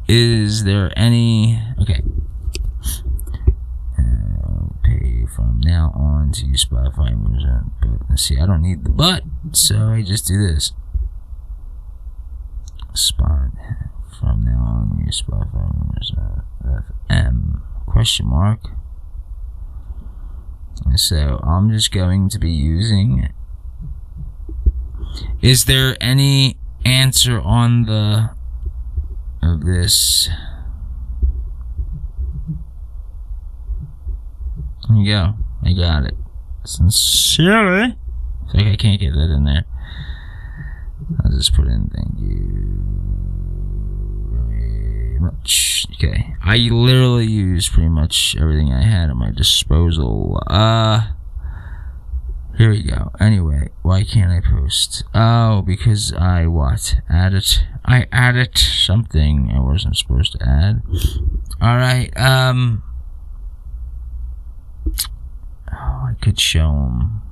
is there any... Okay. Pay from now on to use Spotify and Riverside. But let's see, I don't need the but, so I just do this. Spot from now on use Spotify and Riverside FM ? So I'm just going to be using... Is there any answer on the... of this? There you go. I got it. Sincerely. It's like I can't get that in there. I'll just put in thank you very much. Okay. I literally used pretty much everything I had at my disposal. Here we go. Anyway, why can't I post? Oh, because I I added something I wasn't supposed to add. Alright, oh, I could show them.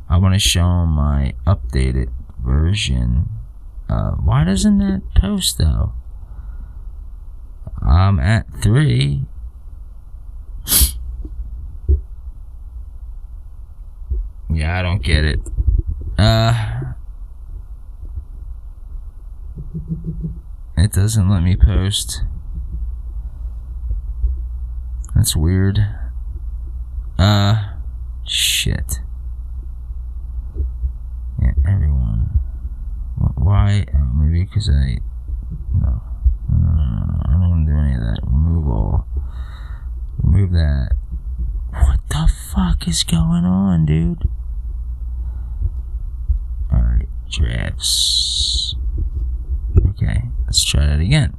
I want to show them my updated version. Why doesn't that post though? I'm at 3. Yeah, I don't get it. It doesn't let me post. That's weird. Shit. Yeah, everyone. Why? Maybe because I... No. I don't want to do any of that. Remove all. Remove that. What the fuck is going on, dude? Alright, drafts. Okay, let's try that again.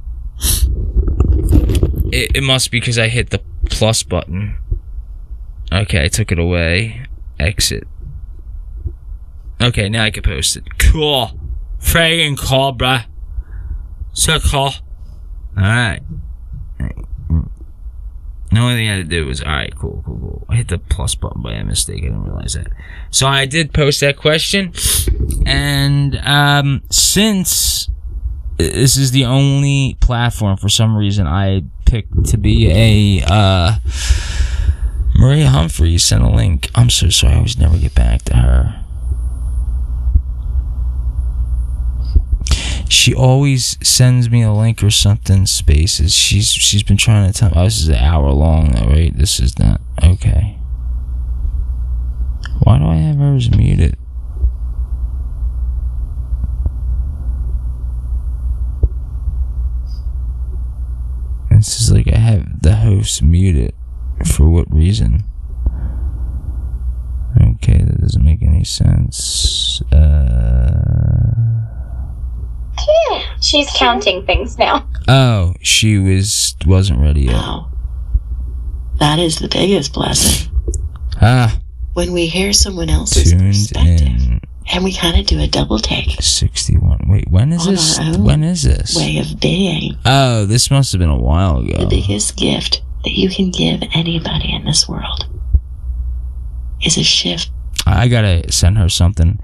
It must be because I hit the plus button. Okay, I took it away. Exit. Okay, now I can post it. Cool. Friggin' cool, bruh. So cool. Alright. The only thing I had to do was, alright, cool. I hit the plus button by mistake. I didn't realize that. So I did post that question. And since this is the only platform for some reason I picked to be a Maria Humphreys sent a link. I'm so sorry, I always never get back to her. She always sends me a link or something, spaces. She's been trying to tell me, this is an hour long though, right? This is not, okay. Why do I have hers muted? This is like I have the host muted. For what reason? Okay, that doesn't make any sense. She's counting things now. Oh, she wasn't ready yet. Wow. That is the biggest blessing. When we hear someone else's perspective, and we kind of do a double take. 61. Wait, when is this? When is this? Way of being. Oh, this must have been a while ago. The biggest gift that you can give anybody in this world is a shift. I gotta send her something.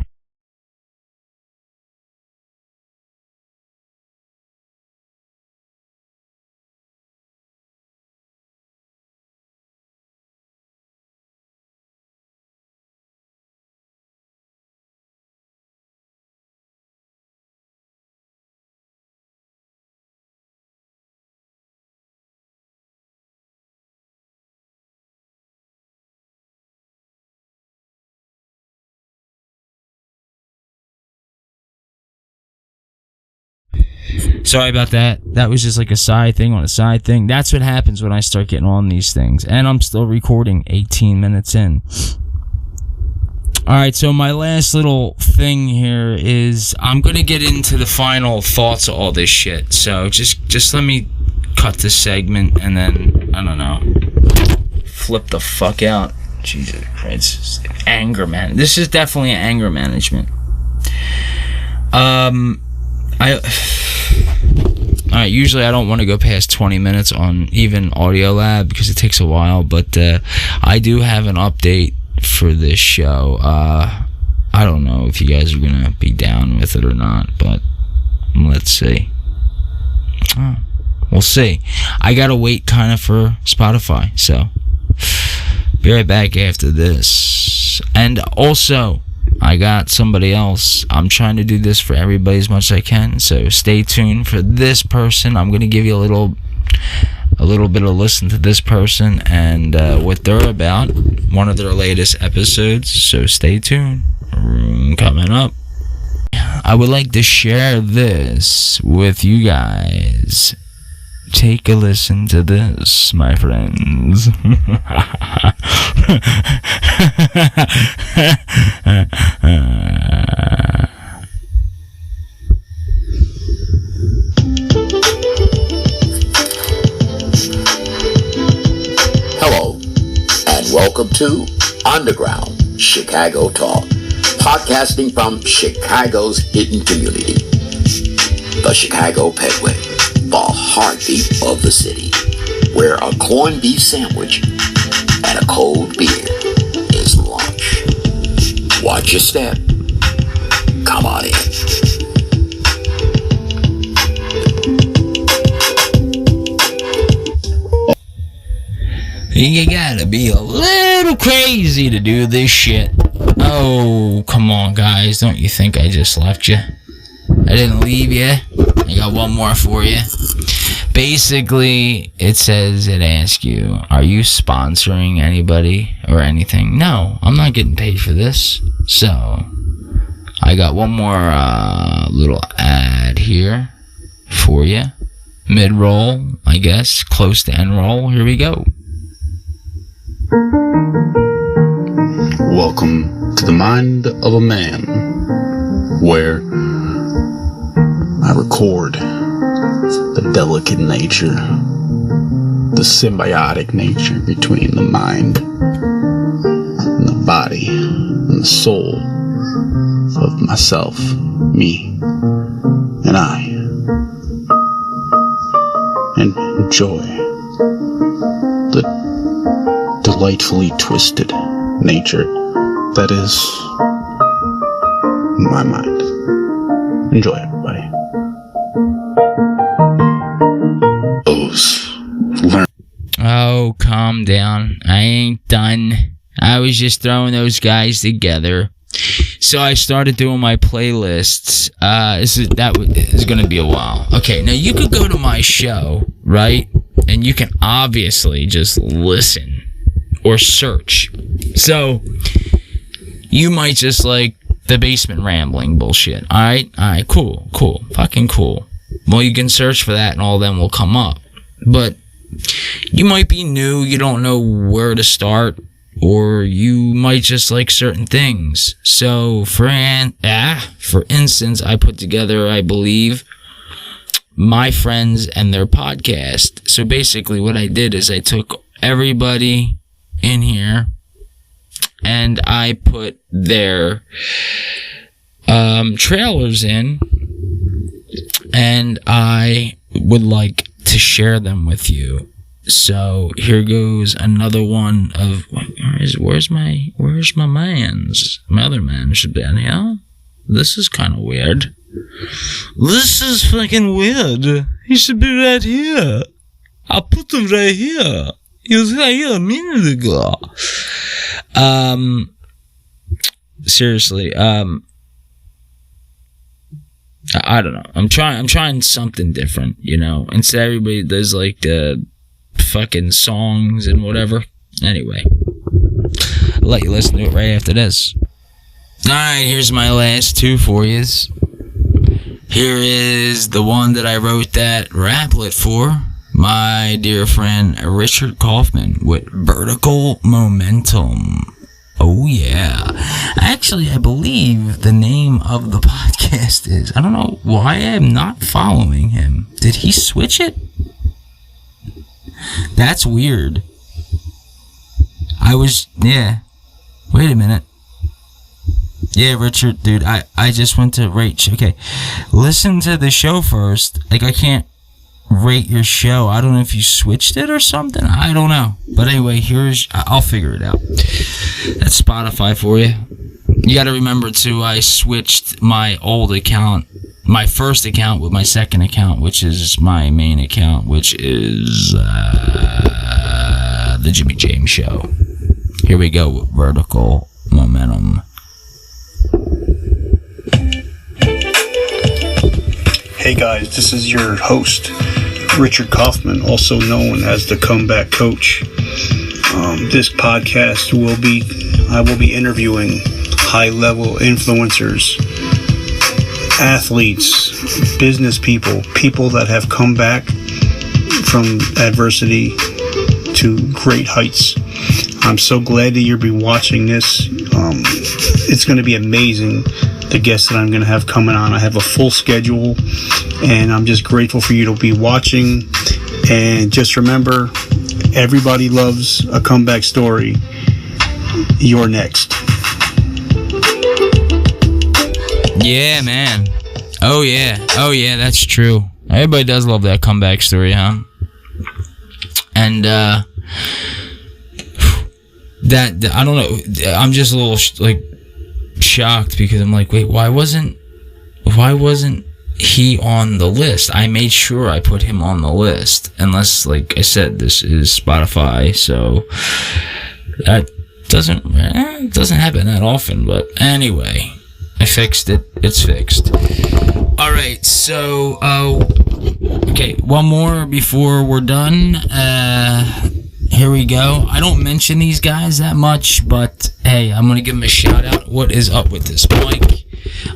Sorry about that. That was just like a side thing on a side thing. That's what happens when I start getting on these things. And I'm still recording 18 minutes in. Alright, so my last little thing here is I'm going to get into the final thoughts of all this shit. So just let me cut this segment and then, I don't know, flip the fuck out. Jesus Christ. Anger, man. This is definitely anger management. Alright, usually I don't want to go past 20 minutes on even Audiolab because it takes a while, but I do have an update for this show. I don't know if you guys are going to be down with it or not, but let's see. We'll see. I gotta wait kind of for Spotify, so be right back after this. And also, I got somebody else. I'm trying to do this for everybody as much as I can, so stay tuned for this person. I'm going to give you a little bit of listen to this person and what they're about, one of their latest episodes, so stay tuned. Coming up, I would like to share this with you guys. Take a listen to this, my friends. Hello, and welcome to Underground Chicago Talk, podcasting from Chicago's hidden community, the Chicago Petway, the heartbeat of the city, where a corned beef sandwich and a cold beer is lunch. Watch your step. Come on in. You gotta be a little crazy to do this shit. Oh, come on, guys. Don't you think I just left you? I didn't leave you. I got one more for you. Basically, it asks you, are you sponsoring anybody or anything? No, I'm not getting paid for this. So, I got one more little ad here for you. Mid-roll, I guess. Close to end roll. Here we go. Welcome to the mind of a man, where I record the delicate nature, the symbiotic nature between the mind and the body and the soul of myself, me, and I, and enjoy the delightfully twisted nature that is my mind. Enjoy, everybody. Oh, calm down. I ain't done. I was just throwing those guys together. So I started doing my playlists. This is going to be a while. Okay, now you could go to my show, right? And you can obviously just listen or search. So you might just like the basement rambling bullshit. Alright, cool. Fucking cool. Well, you can search for that and all of them will come up. But you might be new, you don't know where to start, or you might just like certain things. So, for instance, I put together, I believe, my friends and their podcast. So basically what I did is I took everybody in here and I put their trailers in, and I would like to share them with you. So here goes another one of where's my man's? My other man should be in here. This is kind of weird. This is fucking weird. He should be right here. I put him right here. He was right here a minute ago. Seriously, I don't know. I'm trying something different, you know. Instead, everybody does like the fucking songs and whatever. Anyway, I'll let you listen to it right after this. Alright, here's my last two for you. Here is the one that I wrote that raplet for my dear friend Richard Kaufman with Vertical Momentum. Oh yeah. Actually, I believe the name of the podcast is, I don't know why I'm not following him. Did he switch it? That's weird. Wait a minute. Yeah, Richard, dude, I just went to rate. Okay, listen to the show first. Like, I can't rate your show. I don't know if you switched it or something. I don't know. But anyway, I'll figure it out. That's Spotify for you. You got to remember, too, I switched my old account, my first account, with my second account, which is my main account, which is the Jimmy James Show. Here we go with Vertical Momentum. Hey guys, this is your host, Richard Kaufman, also known as the Comeback Coach. This podcast I will be interviewing high-level influencers, athletes, business people that have come back from adversity to great heights. I'm so glad that you'll be watching this. It's going to be amazing, the guests that I'm going to have coming on. I have a full schedule, and I'm just grateful for you to be watching. And just remember, everybody loves a comeback story. You're next. Yeah, man. Oh yeah, that's true. Everybody does love that comeback story, huh? And that I don't know. I'm just a little shocked because I'm like, wait, why wasn't he on the list? I made sure I put him on the list. Unless, like I said, this is Spotify, so that doesn't happen that often. But anyway, I fixed it. It's fixed. All right, so okay, one more before we're done. Here we go. I don't mention these guys that much, but hey, I'm gonna give them a shout out. What is up with this mic?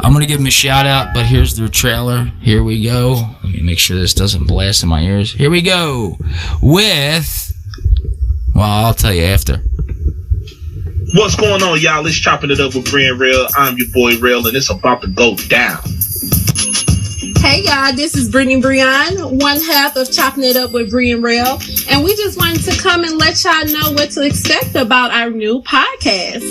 I'm gonna give them a shout out, but here's their trailer. Here we go. Let me make sure this doesn't blast in my ears. Here we go with, well, I'll tell you after. What's going on, y'all? It's Chopping It Up with Brian Rail. I'm your boy Rail, and it's about to go down. Hey y'all, this is Brittany Brian, one half of Chopping It Up with Brian Rail, and we just wanted to come and let y'all know what to expect about our new podcast.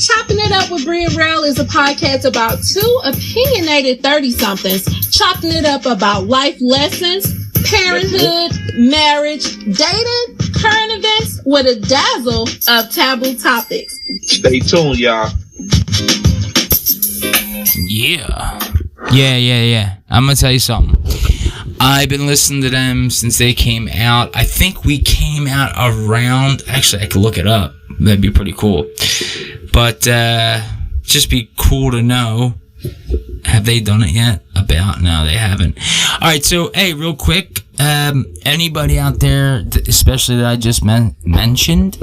Chopping It Up with Brian Rail is a podcast about two opinionated 30-somethings chopping it up about life lessons, parenthood, marriage, dating, current events, podcast with a dazzle of taboo topics. Stay tuned, y'all. Yeah. I'm gonna tell you something. I've been listening to them since they came out. I think we came out around... Actually, I could look it up. That'd be pretty cool. But, just be cool to know. Have they done it yet? No, they haven't. Alright, so, hey, real quick. Anybody out there, especially that I just mentioned,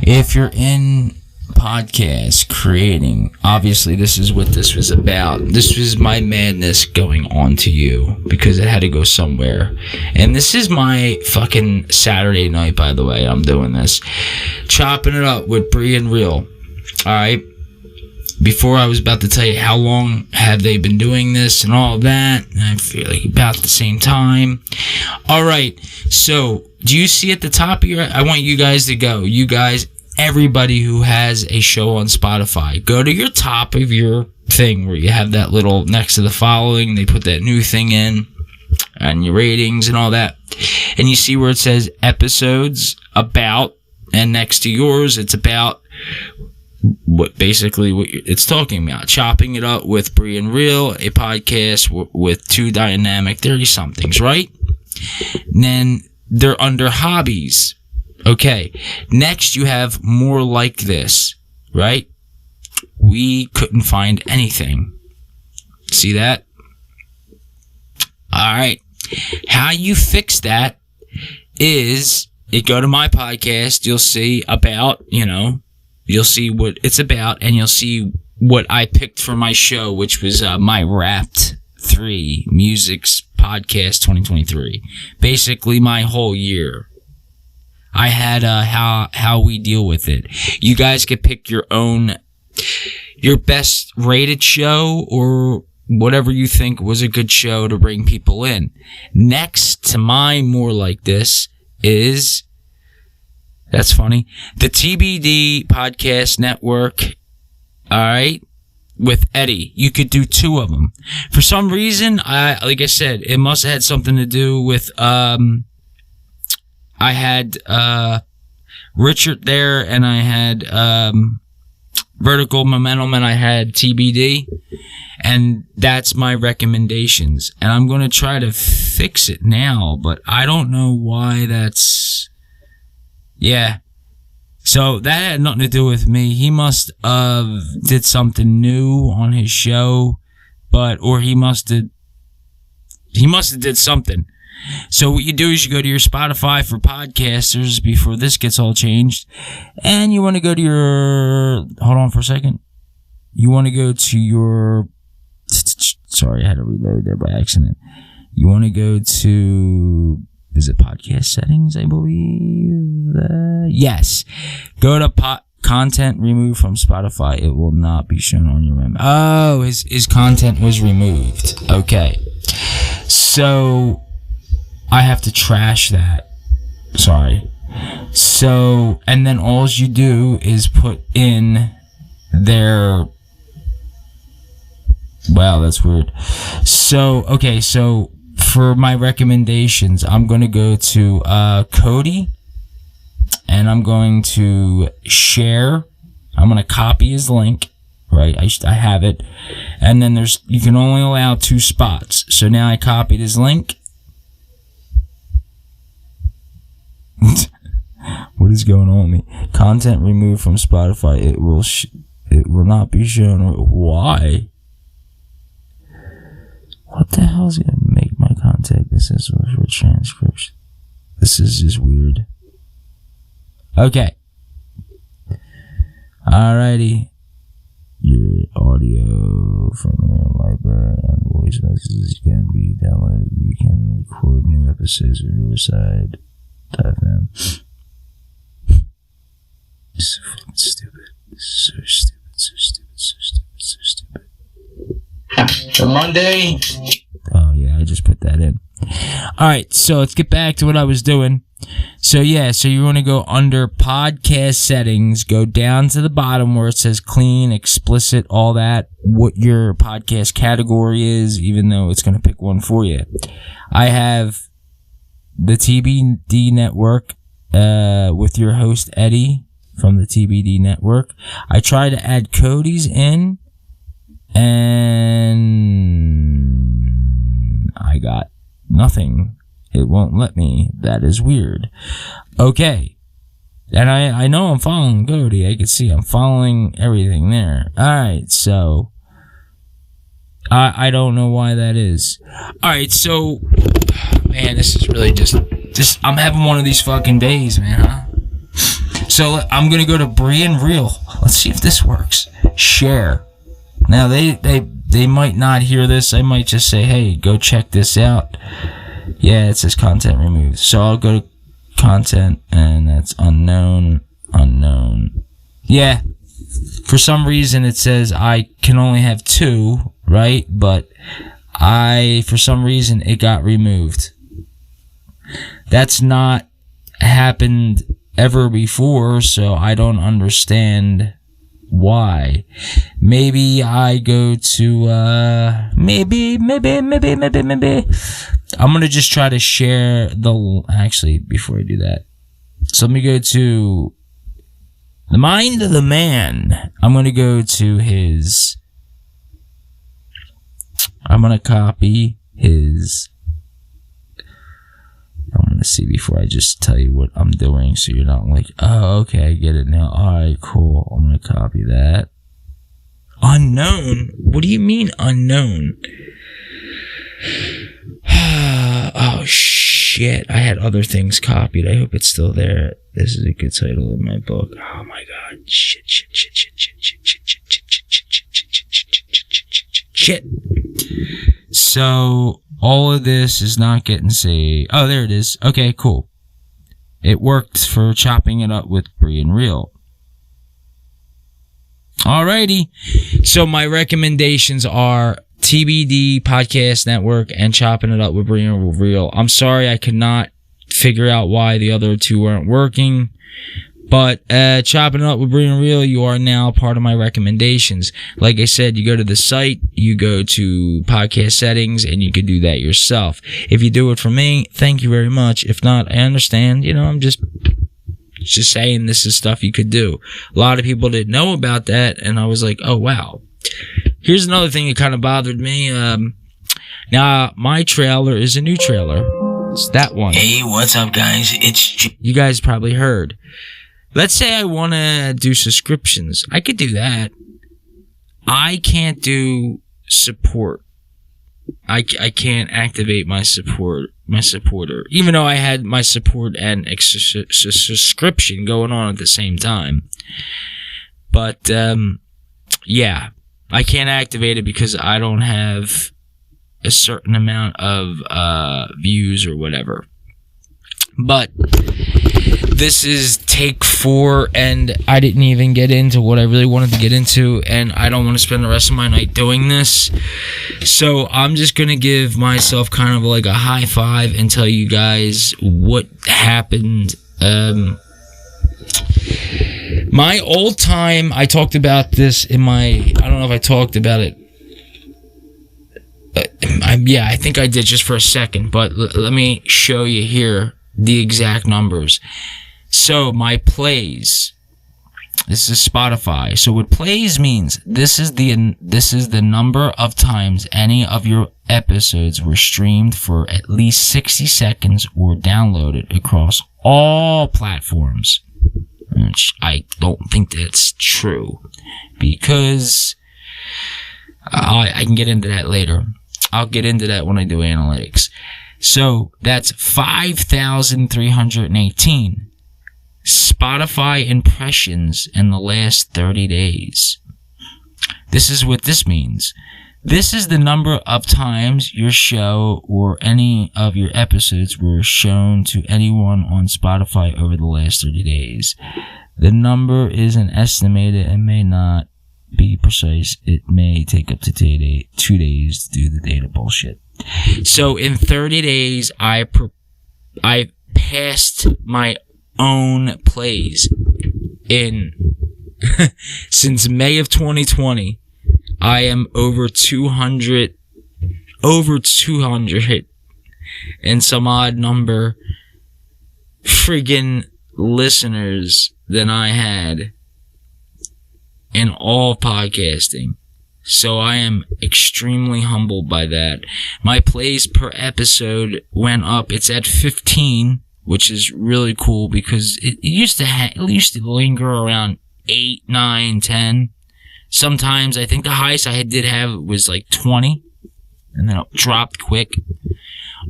if you're in podcast creating, obviously this is what this was about. This was my madness going on to you because it had to go somewhere. And this is my fucking Saturday night, by the way. I'm doing this, chopping it up with Bree and Real. Alright, before I was about to tell you how long have they been doing this and all that, and I feel like about the same time. Alright, so do you see at the top of your... I want you guys to go. You guys, everybody who has a show on Spotify, go to your top of your thing where you have that little next to the following. They put that new thing in and your ratings and all that. And you see where it says episodes about, and next to yours, it's about what it's talking about. Chopping it up with Bree and Real, a podcast with two dynamic 30-somethings, right? And then they're under hobbies. Okay, next you have more like this, right? We couldn't find anything. See that? Alright, how you fix that is, you go to my podcast, you'll see about, you'll see what it's about, and you'll see what I picked for my show, which was my Wrapped 3 Music's Podcast 2023. Basically, my whole year. I had how we deal with it. You guys could pick your best rated show or whatever you think was a good show to bring people in. Next to my more like this is, that's funny, the TBD Podcast Network. All right, with Eddie. You could do 2 of them. For some reason, like I said, it must have had something to do with I had Richard there, and I had Vertical Momentum, and I had TBD, and that's my recommendations. And I'm going to try to fix it now, but I don't know why that's... Yeah. So that had nothing to do with me. He must have did something new on his show, or he must have did something. So what you do is you go to your Spotify for podcasters before this gets all changed, and you want to go to your... Hold on for a second. You want to go to your... Sorry, I had to reload there by accident. You want to go to... Is it podcast settings, I believe? Yes. Go to content removed from Spotify. It will not be shown on your memo. Oh, his content was removed. Okay. So... I have to trash that. Sorry. So, and then all you do is put in their... Wow, that's weird. So, okay, so for my recommendations, I'm going to go to Cody, and I'm going to share. I'm going to copy his link, right? I have it. And then you can only allow 2 spots. So now I copied his link. What is going on with me? Content removed from Spotify. It will not be shown. Why? What the hell is gonna make my contact? This is for transcription. This is just weird. Okay. Alrighty. Your audio from your library and voice messages can be downloaded. You can record new episodes of Riverside. FM. So fucking stupid. So stupid. For Monday. Oh yeah, I just put that in. Alright, so let's get back to what I was doing. So yeah, so you want to go under podcast settings, go down to the bottom where it says clean, explicit, all that, what your podcast category is, even though it's going to pick one for you. I have the TBD Network, with your host Eddie from the TBD network. I tried to add Cody's in, and I got nothing. It won't let me. That is weird. Okay. And I know I'm following Cody. I can see I'm following everything there. Alright, so I don't know why that is. Alright, so man, this is really just I'm having one of these fucking days, man, huh? So I'm gonna go to Brian Real. Let's see if this works. Share. Now they might not hear this. I might just say, hey, go check this out. Yeah, it says content removed. So I'll go to content, and that's unknown. Yeah. For some reason it says I can only have 2, right? But for some reason it got removed. That's not happened ever before, so I don't understand why. Maybe I go to maybe I'm gonna just try to share actually, before I do that, so let me go to the mind of the man. I'm gonna go to his, I'm gonna copy his, I'm gonna see before I just tell you what I'm doing, so you're not like, oh, okay, I get it now. Alright, cool. I'm gonna copy that. Unknown? What do you mean unknown? Oh shit, I had other things copied. I hope it's still there. This is a good title of my book. Oh my god. Shit. So all of this is not getting saved. Oh, there it is. Okay, cool. It worked for chopping it up with Brian Real. Alrighty. So my recommendations are TBD Podcast Network and Chopping It Up with Brian Real. I'm sorry I could not figure out why the other two weren't working. But Chopping It Up with Brian Real, you are now part of my recommendations. Like I said, you go to the site, you go to podcast settings, and you can do that yourself. If you do it for me, thank you very much. If not, I understand. You know, I'm just saying this is stuff you could do. A lot of people didn't know about that, and I was like, oh, wow. Here's another thing that kind of bothered me. Now, my trailer is a new trailer. It's that one. Hey, what's up, guys? You guys probably heard. Let's say I want to do subscriptions. I could do that. I can't do support. I can't activate my supporter. Even though I had my support and subscription going on at the same time. But, yeah. I can't activate it because I don't have a certain amount of views or whatever. But this is take 4, and I didn't even get into what I really wanted to get into, and I don't want to spend the rest of my night doing this. So I'm just going to give myself kind of like a high five and tell you guys what happened. My old time, I talked about this in my, I don't know if I talked about it. Yeah, I think I did just for a second, but let me show you here the exact numbers. So my plays, this is Spotify. So what plays means, this is the number of times any of your episodes were streamed for at least 60 seconds or downloaded across all platforms. Which I don't think that's true, because I can get into that later. I'll get into that when I do analytics. So that's 5,318 Spotify impressions in the last 30 days. This is what this means. This is the number of times your show or any of your episodes were shown to anyone on Spotify over the last 30 days. The number isn't estimated and may not be precise. It may take up to 2 days to do the data bullshit. So in 30 days, I passed my own plays. Since May of 2020, I am over 200 and some odd number friggin' listeners than I had in all podcasting. So I am extremely humbled by that. My plays per episode went up. It's at 15, which is really cool because it used to linger around 8, 9, 10. Sometimes I think the highest I did have was like 20, and then it dropped quick.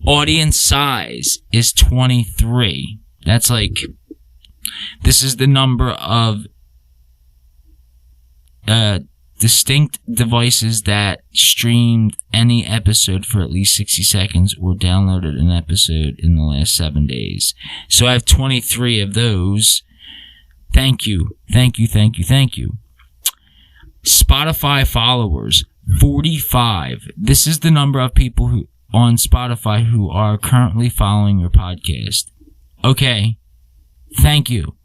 Audience size is 23. That's like, this is the number of distinct devices that streamed any episode for at least 60 seconds or downloaded an episode in the last 7 days. So I have 23 of those. Thank you. Thank you, thank you, thank you. Spotify followers, 45. This is the number of people who on Spotify who are currently following your podcast. Okay. Thank you.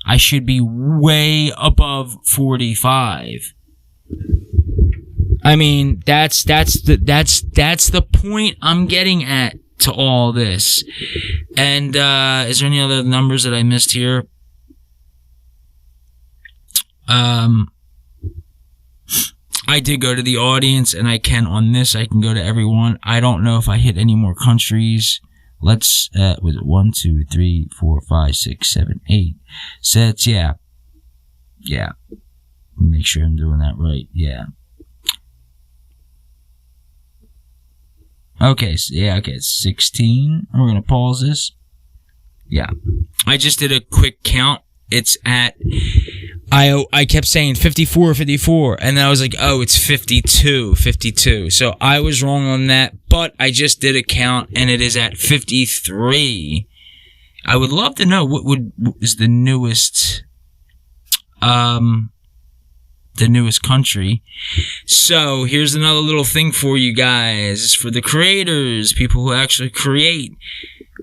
I should be way above 45. I mean, that's the point I'm getting at to all this. And is there any other numbers that I missed here? I did go to the audience, and I can on this. I can go to everyone. I don't know if I hit any more countries. Let's was it 1, 2, 3, 4, 5, 6, 7, 8 sets? Yeah. Make sure I'm doing that right. Yeah. Okay, so it's 16. We're gonna pause this. Yeah. I just did a quick count. It's at, I kept saying 54, and then I was like, oh, it's 52. So I was wrong on that, but I just did a count, and it is at 53. I would love to know what is the newest country. So here's another little thing for you guys, for the creators, people who actually create.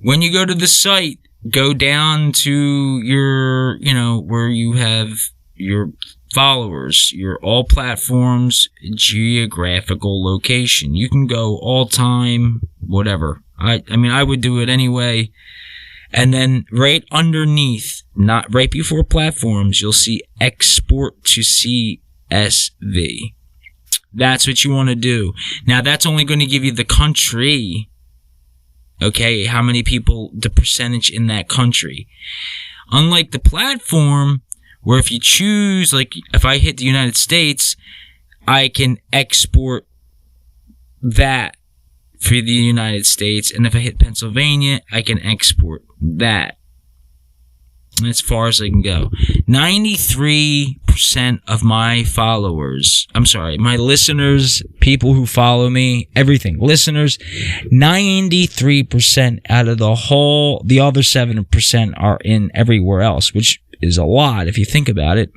When you go to the site, go down to your, where you have your followers, your all platforms, geographical location. You can go all time, whatever. I mean, I would do it anyway. And then right underneath, not right before platforms, you'll see export to CSV. That's what you want to do. Now, that's only going to give you the country. Okay, how many people, the percentage in that country. Unlike the platform, where if you choose, like if I hit the United States, I can export that for the United States. And if I hit Pennsylvania, I can export that. As far as I can go. 93% of my followers, my listeners, people who follow me, everything, listeners, 93% out of the other 7% are in everywhere else, which is a lot if you think about it,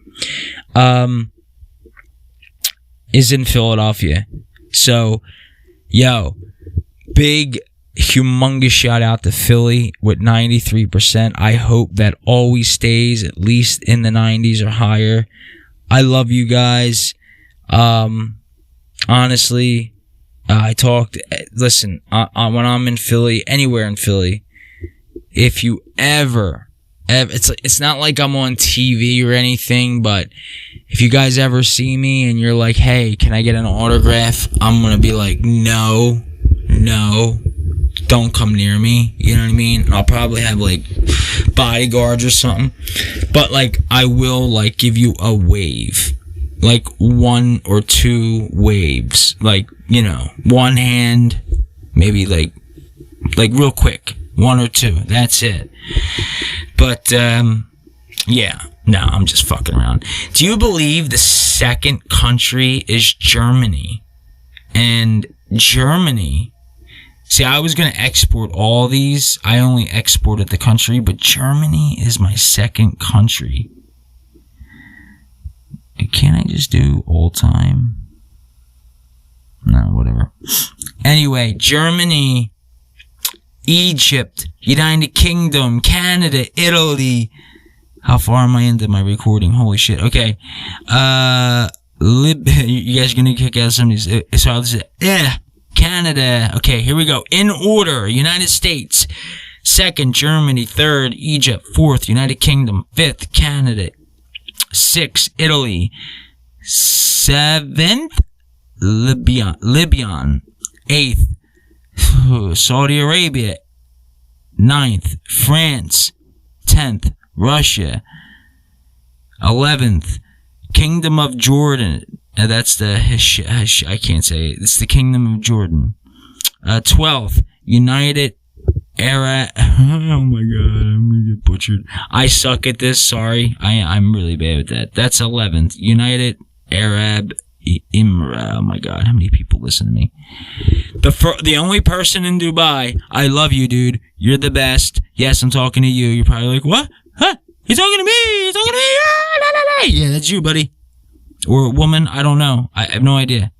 is in Philadelphia. So, big humongous shout out to Philly with 93%. I hope that always stays at least in the 90s or higher. I love you guys. Honestly, listen, when I'm in Philly, anywhere in Philly, if you ever, it's not like I'm on TV or anything, but if you guys ever see me and you're like, hey, can I get an autograph? I'm going to be like, no. Don't come near me, you know what I mean? I'll probably have like bodyguards or something, but like I will like give you a wave, like 1 or 2 waves, like one hand, maybe like real quick, 1 or 2, that's it. But yeah, no, I'm just fucking around. Do you believe the second country is Germany? And Germany, see, I was going to export all these. I only exported the country, but Germany is my second country. Can't I just do all time? No, whatever. Anyway, Germany, Egypt, United Kingdom, Canada, Italy. How far am I into my recording? Holy shit. Okay. You guys are going to kick out some of these. So I'll just say, Canada. Okay, here we go. In order. United States. 2nd, Germany. 3rd, Egypt. 4th, United Kingdom. 5th, Canada. 6th, Italy. 7th, Libyan. 8th, Saudi Arabia. 9th, France. 10th, Russia. 11th, Kingdom of Jordan. That's the I can't say it. It's the Kingdom of Jordan. 12th, United Arab. Oh my God, I'm gonna get butchered. I suck at this. Sorry, I'm really bad at that. That's 11th, United Arab Emirates. Oh my God, how many people listen to me? The only person in Dubai. I love you, dude. You're the best. Yes, I'm talking to you. You're probably like, what? Huh? He's talking to me. He's talking to me. Yeah, that's you, buddy. Or woman. I don't know. I have no idea.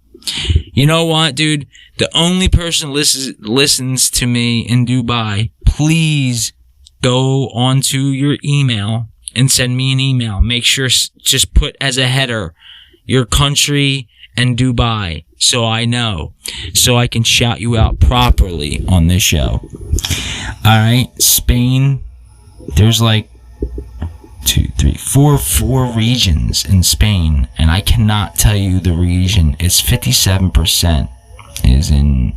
You know what, dude? The only person listens to me in Dubai. Please go onto your email and send me an email. Make sure just put as a header your country and Dubai, so I know, so I can shout you out properly on this show. All right, Spain. There's like 4 regions in Spain, and I cannot tell you the region. It's 57% is in.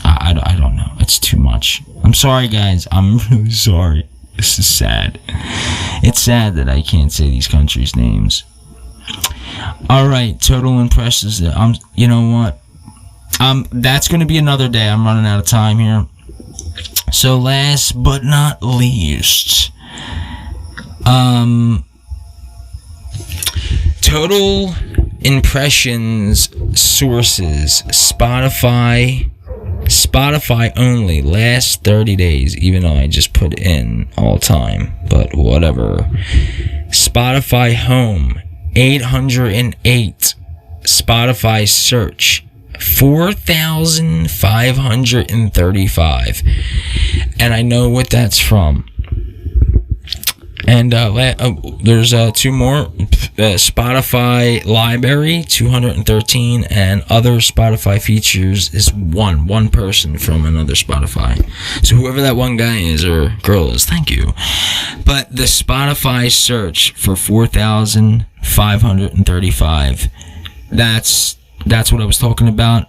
I don't know. It's too much. I'm sorry, guys. I'm really sorry. This is sad. It's sad that I can't say these countries' names. All right, total impressions. You know what? That's gonna be another day. I'm running out of time here. So last but not least, total impressions sources. Spotify only, last 30 days, even though I just put in all time, but whatever. Spotify home, 808. Spotify search, 4,535. And I know what that's from. And there's 2 more. Spotify library, 213, and other Spotify features is one person from another Spotify. So whoever that one guy is or girl is, thank you. But the Spotify search for 4,535. That's what I was talking about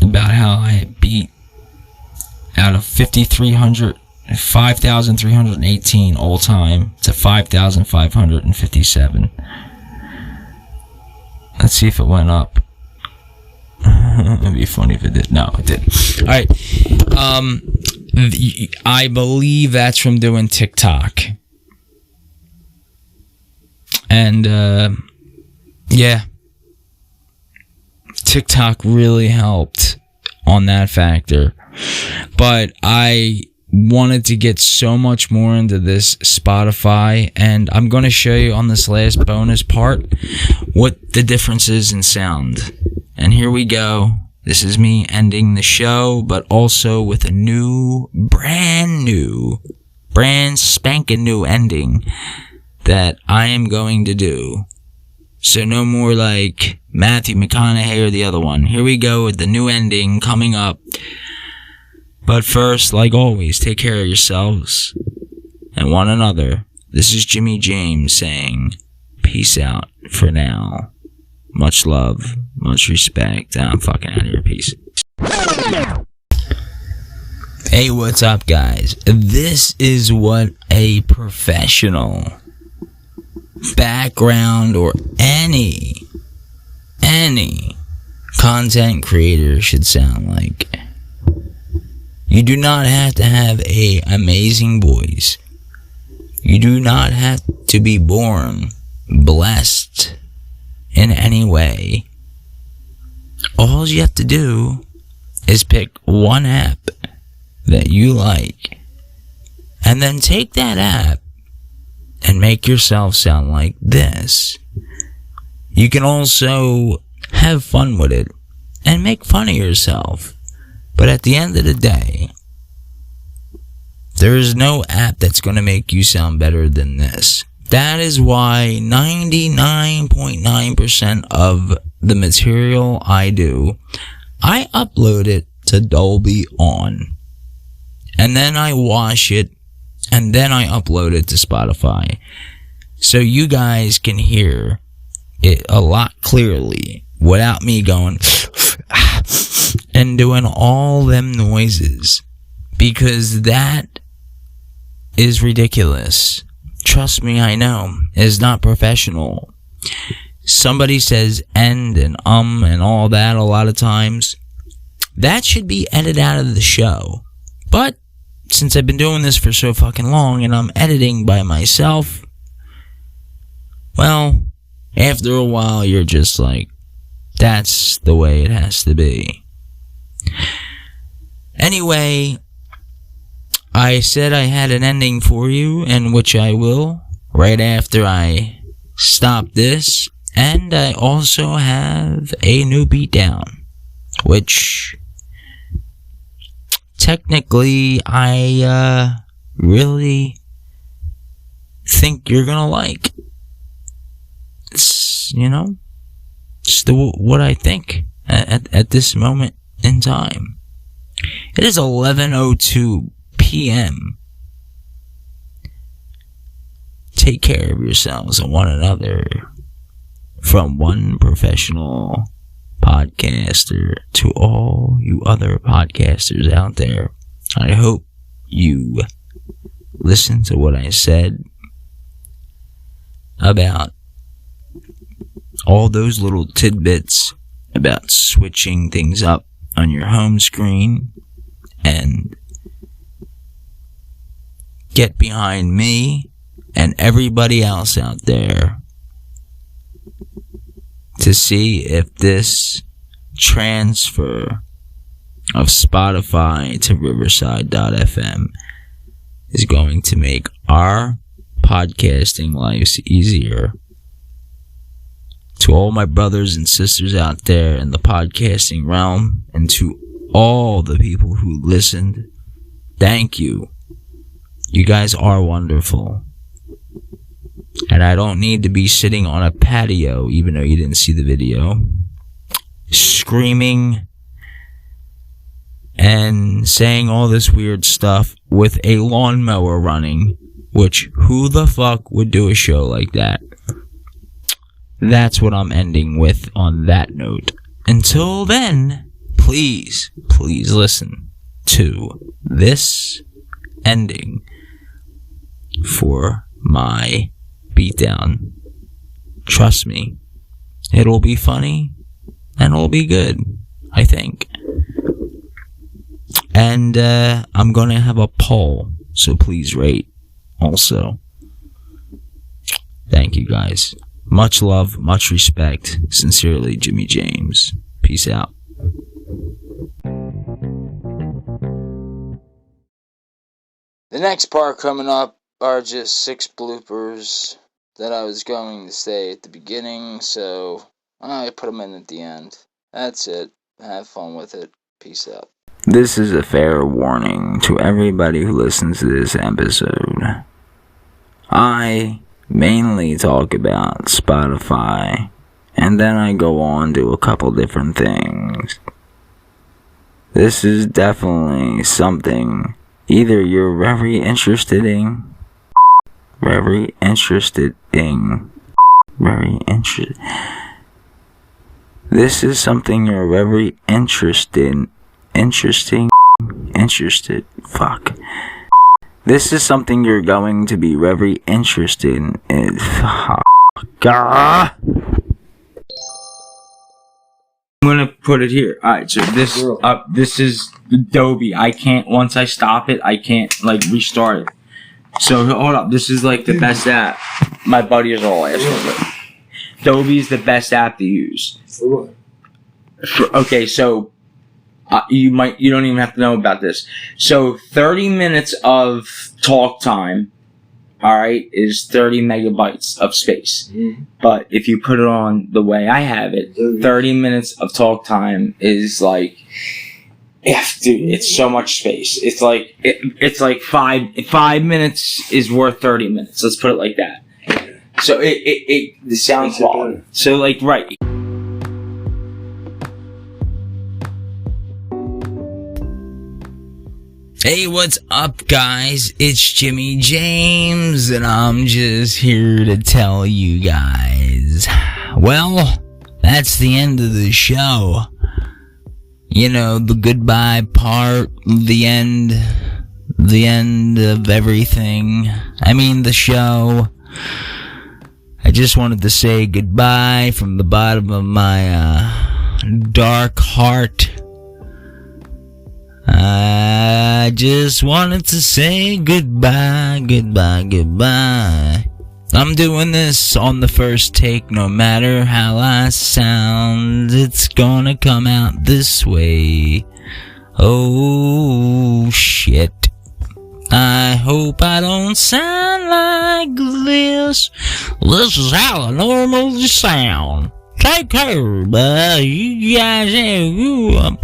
how I beat out of 5,318 all time to 5,557. Let's see if it went up. It'd be funny if it did. No, it didn't. All right. I believe that's from doing TikTok. And yeah, TikTok really helped on that factor. But I wanted to get so much more into this Spotify, and I'm going to show you on this last bonus part what the difference is in sound. And here we go. This is me ending the show, but also with a brand spanking new ending that I am going to do. So no more like Matthew McConaughey or the other one. Here we go with the new ending coming up. But first, like always, take care of yourselves and one another. This is Jimmy James saying, peace out for now. Much love, much respect. I'm fucking out of here. Peace. Hey, what's up, guys? This is what a professional background or any content creator should sound like. You do not have to have an amazing voice. You do not have to be born blessed in any way. All you have to do is pick one app that you like, and then take that app and make yourself sound like this. You can also have fun with it and make fun of yourself. But at the end of the day, there is no app that's going to make you sound better than this. That is why 99.9% of the material I do, I upload it to Dolby On. and then I wash it, and then I upload it to Spotify. So you guys can hear it a lot clearly without me going and doing all them noises, because that is ridiculous. Trust me, I know. It's not professional. Somebody says and and all that a lot of times. That should be edited out of the show. But since I've been doing this for so fucking long and I'm editing by myself, well, after a while you're just like, that's the way it has to be. Anyway, I said I had an ending for you, and which I will, right after I stop this. And I also have a new beatdown, which technically I really think you're gonna like. It's, just what I think at this moment in time. It is 11:02 p.m. Take care of yourselves and one another. From one professional podcaster to all you other podcasters out there, I hope you listen to what I said about all those little tidbits about switching things up on your home screen, and get behind me and everybody else out there to see if this transfer of Spotify to Riverside.fm is going to make our podcasting lives easier. To all my brothers and sisters out there in the podcasting realm, and to all the people who listened, thank you. You guys are wonderful. And I don't need to be sitting on a patio, even though you didn't see the video, screaming and saying all this weird stuff with a lawnmower running, which who the fuck would do a show like that? That's what I'm ending with on that note. Until then, please listen to this ending for my beatdown. Trust me, it'll be funny and it'll be good, I think. And I'm gonna have a poll, so please rate also. Thank you guys. Much love, much respect. Sincerely, Jimmy James. Peace out. The next part coming up are just 6 bloopers that I was going to say at the beginning, so I put them in at the end. That's it. Have fun with it. Peace out. This is a fair warning to everybody who listens to this episode. I mainly talk about Spotify, and then I go on to a couple different things. This is definitely something either you're very interested in, this is something you're very interested. This is something you're going to be very interested in. I'm gonna put it here. Alright, so this is Adobe. I can't, once I stop it, I can't, restart it. So, hold up. This is, the best app. My buddy is all asking for. Adobe is the best app to use. For what? Okay, so, you don't even have to know about this. So 30 minutes of talk time, alright, is 30 megabytes of space. Mm-hmm. But if you put it on the way I have it, 30 minutes of talk time is dude, it's so much space. It's like 5 minutes is worth 30 minutes. Let's put it like that. So the sound quality. So right. Hey, what's up, guys? It's Jimmy James, and I'm just here to tell you guys. Well, that's the end of the show. You know, the goodbye part, the end of everything. I mean, the show. I just wanted to say goodbye from the bottom of my dark heart. I just wanted to say goodbye, goodbye, goodbye. I'm doing this on the first take, no matter how I sound, it's gonna come out this way. Oh, shit. I hope I don't sound like this. This is how I normally sound. Take care, bud. You guys have...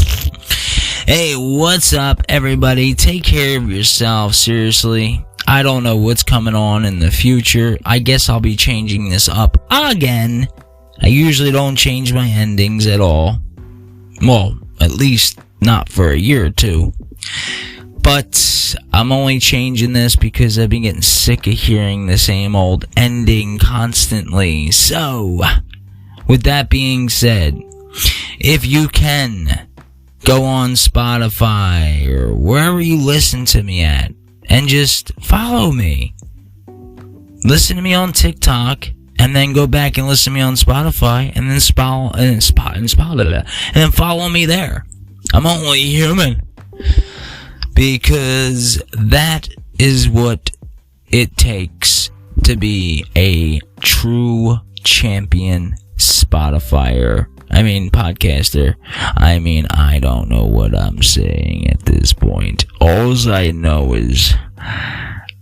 Hey, what's up, everybody? Take care of yourself, seriously. I don't know what's coming on in the future. I guess I'll be changing this up again. I usually don't change my endings at all. Well, at least not for a year or two. But I'm only changing this because I've been getting sick of hearing the same old ending constantly. So, with that being said, if you can, go on Spotify or wherever you listen to me at and just follow me. Listen to me on TikTok and then go back and listen to me on Spotify and then follow me there. I'm only human. Because that is what it takes to be a true champion podcaster. I don't know what I'm saying at this point. All I know is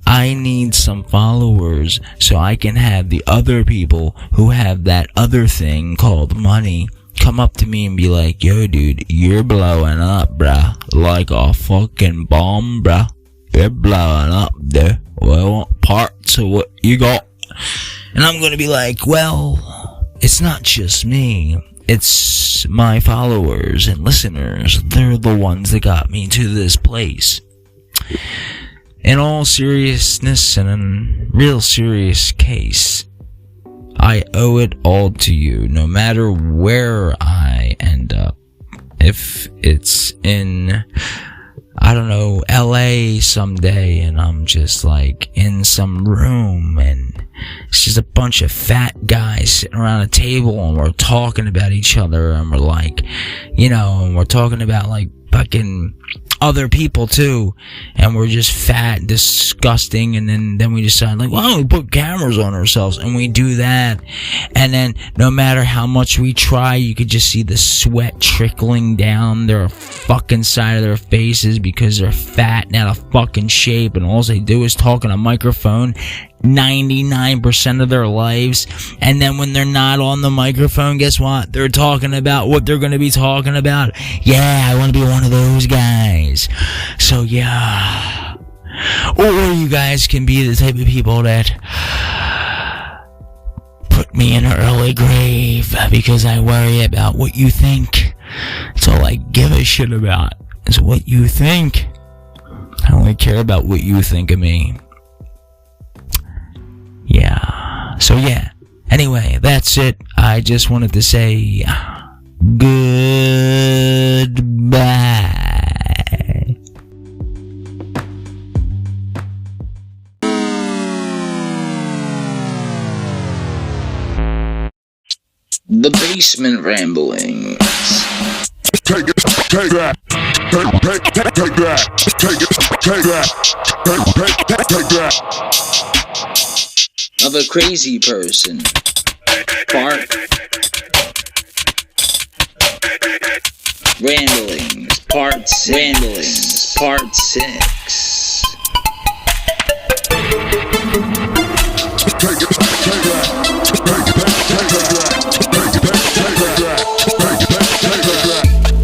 I need some followers so I can have the other people who have that other thing called money come up to me and be like, yo, dude, you're blowing up, bruh. Like a fucking bomb, bruh. You're blowing up, dude. Well, I want parts of what you got. And I'm gonna be like, well, it's not just me. It's my followers and listeners. They're the ones that got me to this place. In all seriousness and in real serious case, I owe it all to you, no matter where I end up. If it's in, I don't know, LA someday and I'm just like in some room and it's just a bunch of fat guys sitting around a table and we're talking about each other and we're like, and we're talking about like fucking other people too, and we're just fat, disgusting, and then we decide like, why don't we put cameras on ourselves, and we do that, and then no matter how much we try, you could just see the sweat trickling down their fucking side of their faces because they're fat and out of fucking shape, and all they do is talk on a microphone 99% of their lives, and then when they're not on the microphone, guess what? They're talking about what they're going to be talking about. Yeah, I want to be one of those guys. So yeah. Or you guys can be the type of people that put me in an early grave because I worry about what you think. That's all I give a shit about, is what you think. I only care about what you think of me. Yeah. So yeah. Anyway, that's it. I just wanted to say goodbye. The Basement Ramblings. Take that. Take that. Take that. Of a crazy person. Part. Ramblings. Part 6. Ramblings. Part 6.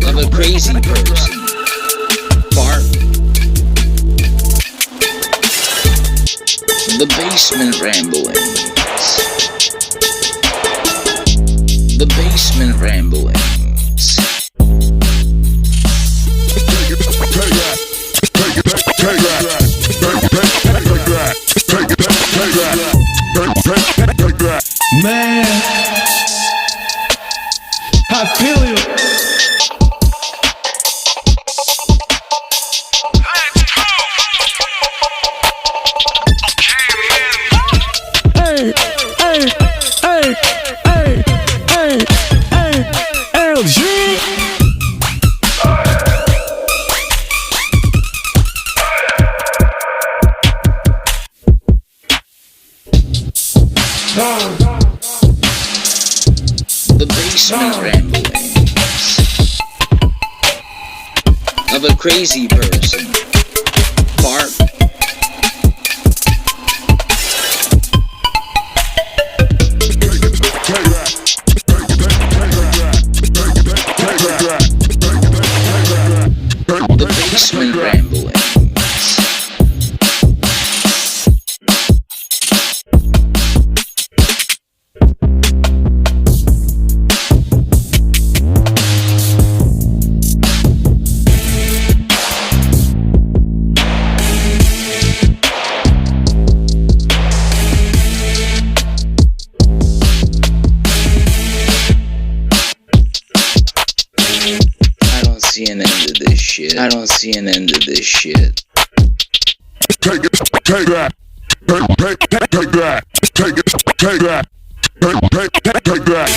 Of a crazy person. Part. The Basement Ramblings. The Basement Ramblings. I feel you. The basement ramblings of a crazy person. Bark. The basement ramblings. I don't see an end to this shit. I don't see an end to this shit. Take it, take that. Take that. Take it, take that. Take that.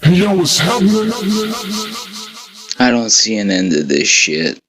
Hey, yo, what's happening? I don't see an end to this shit.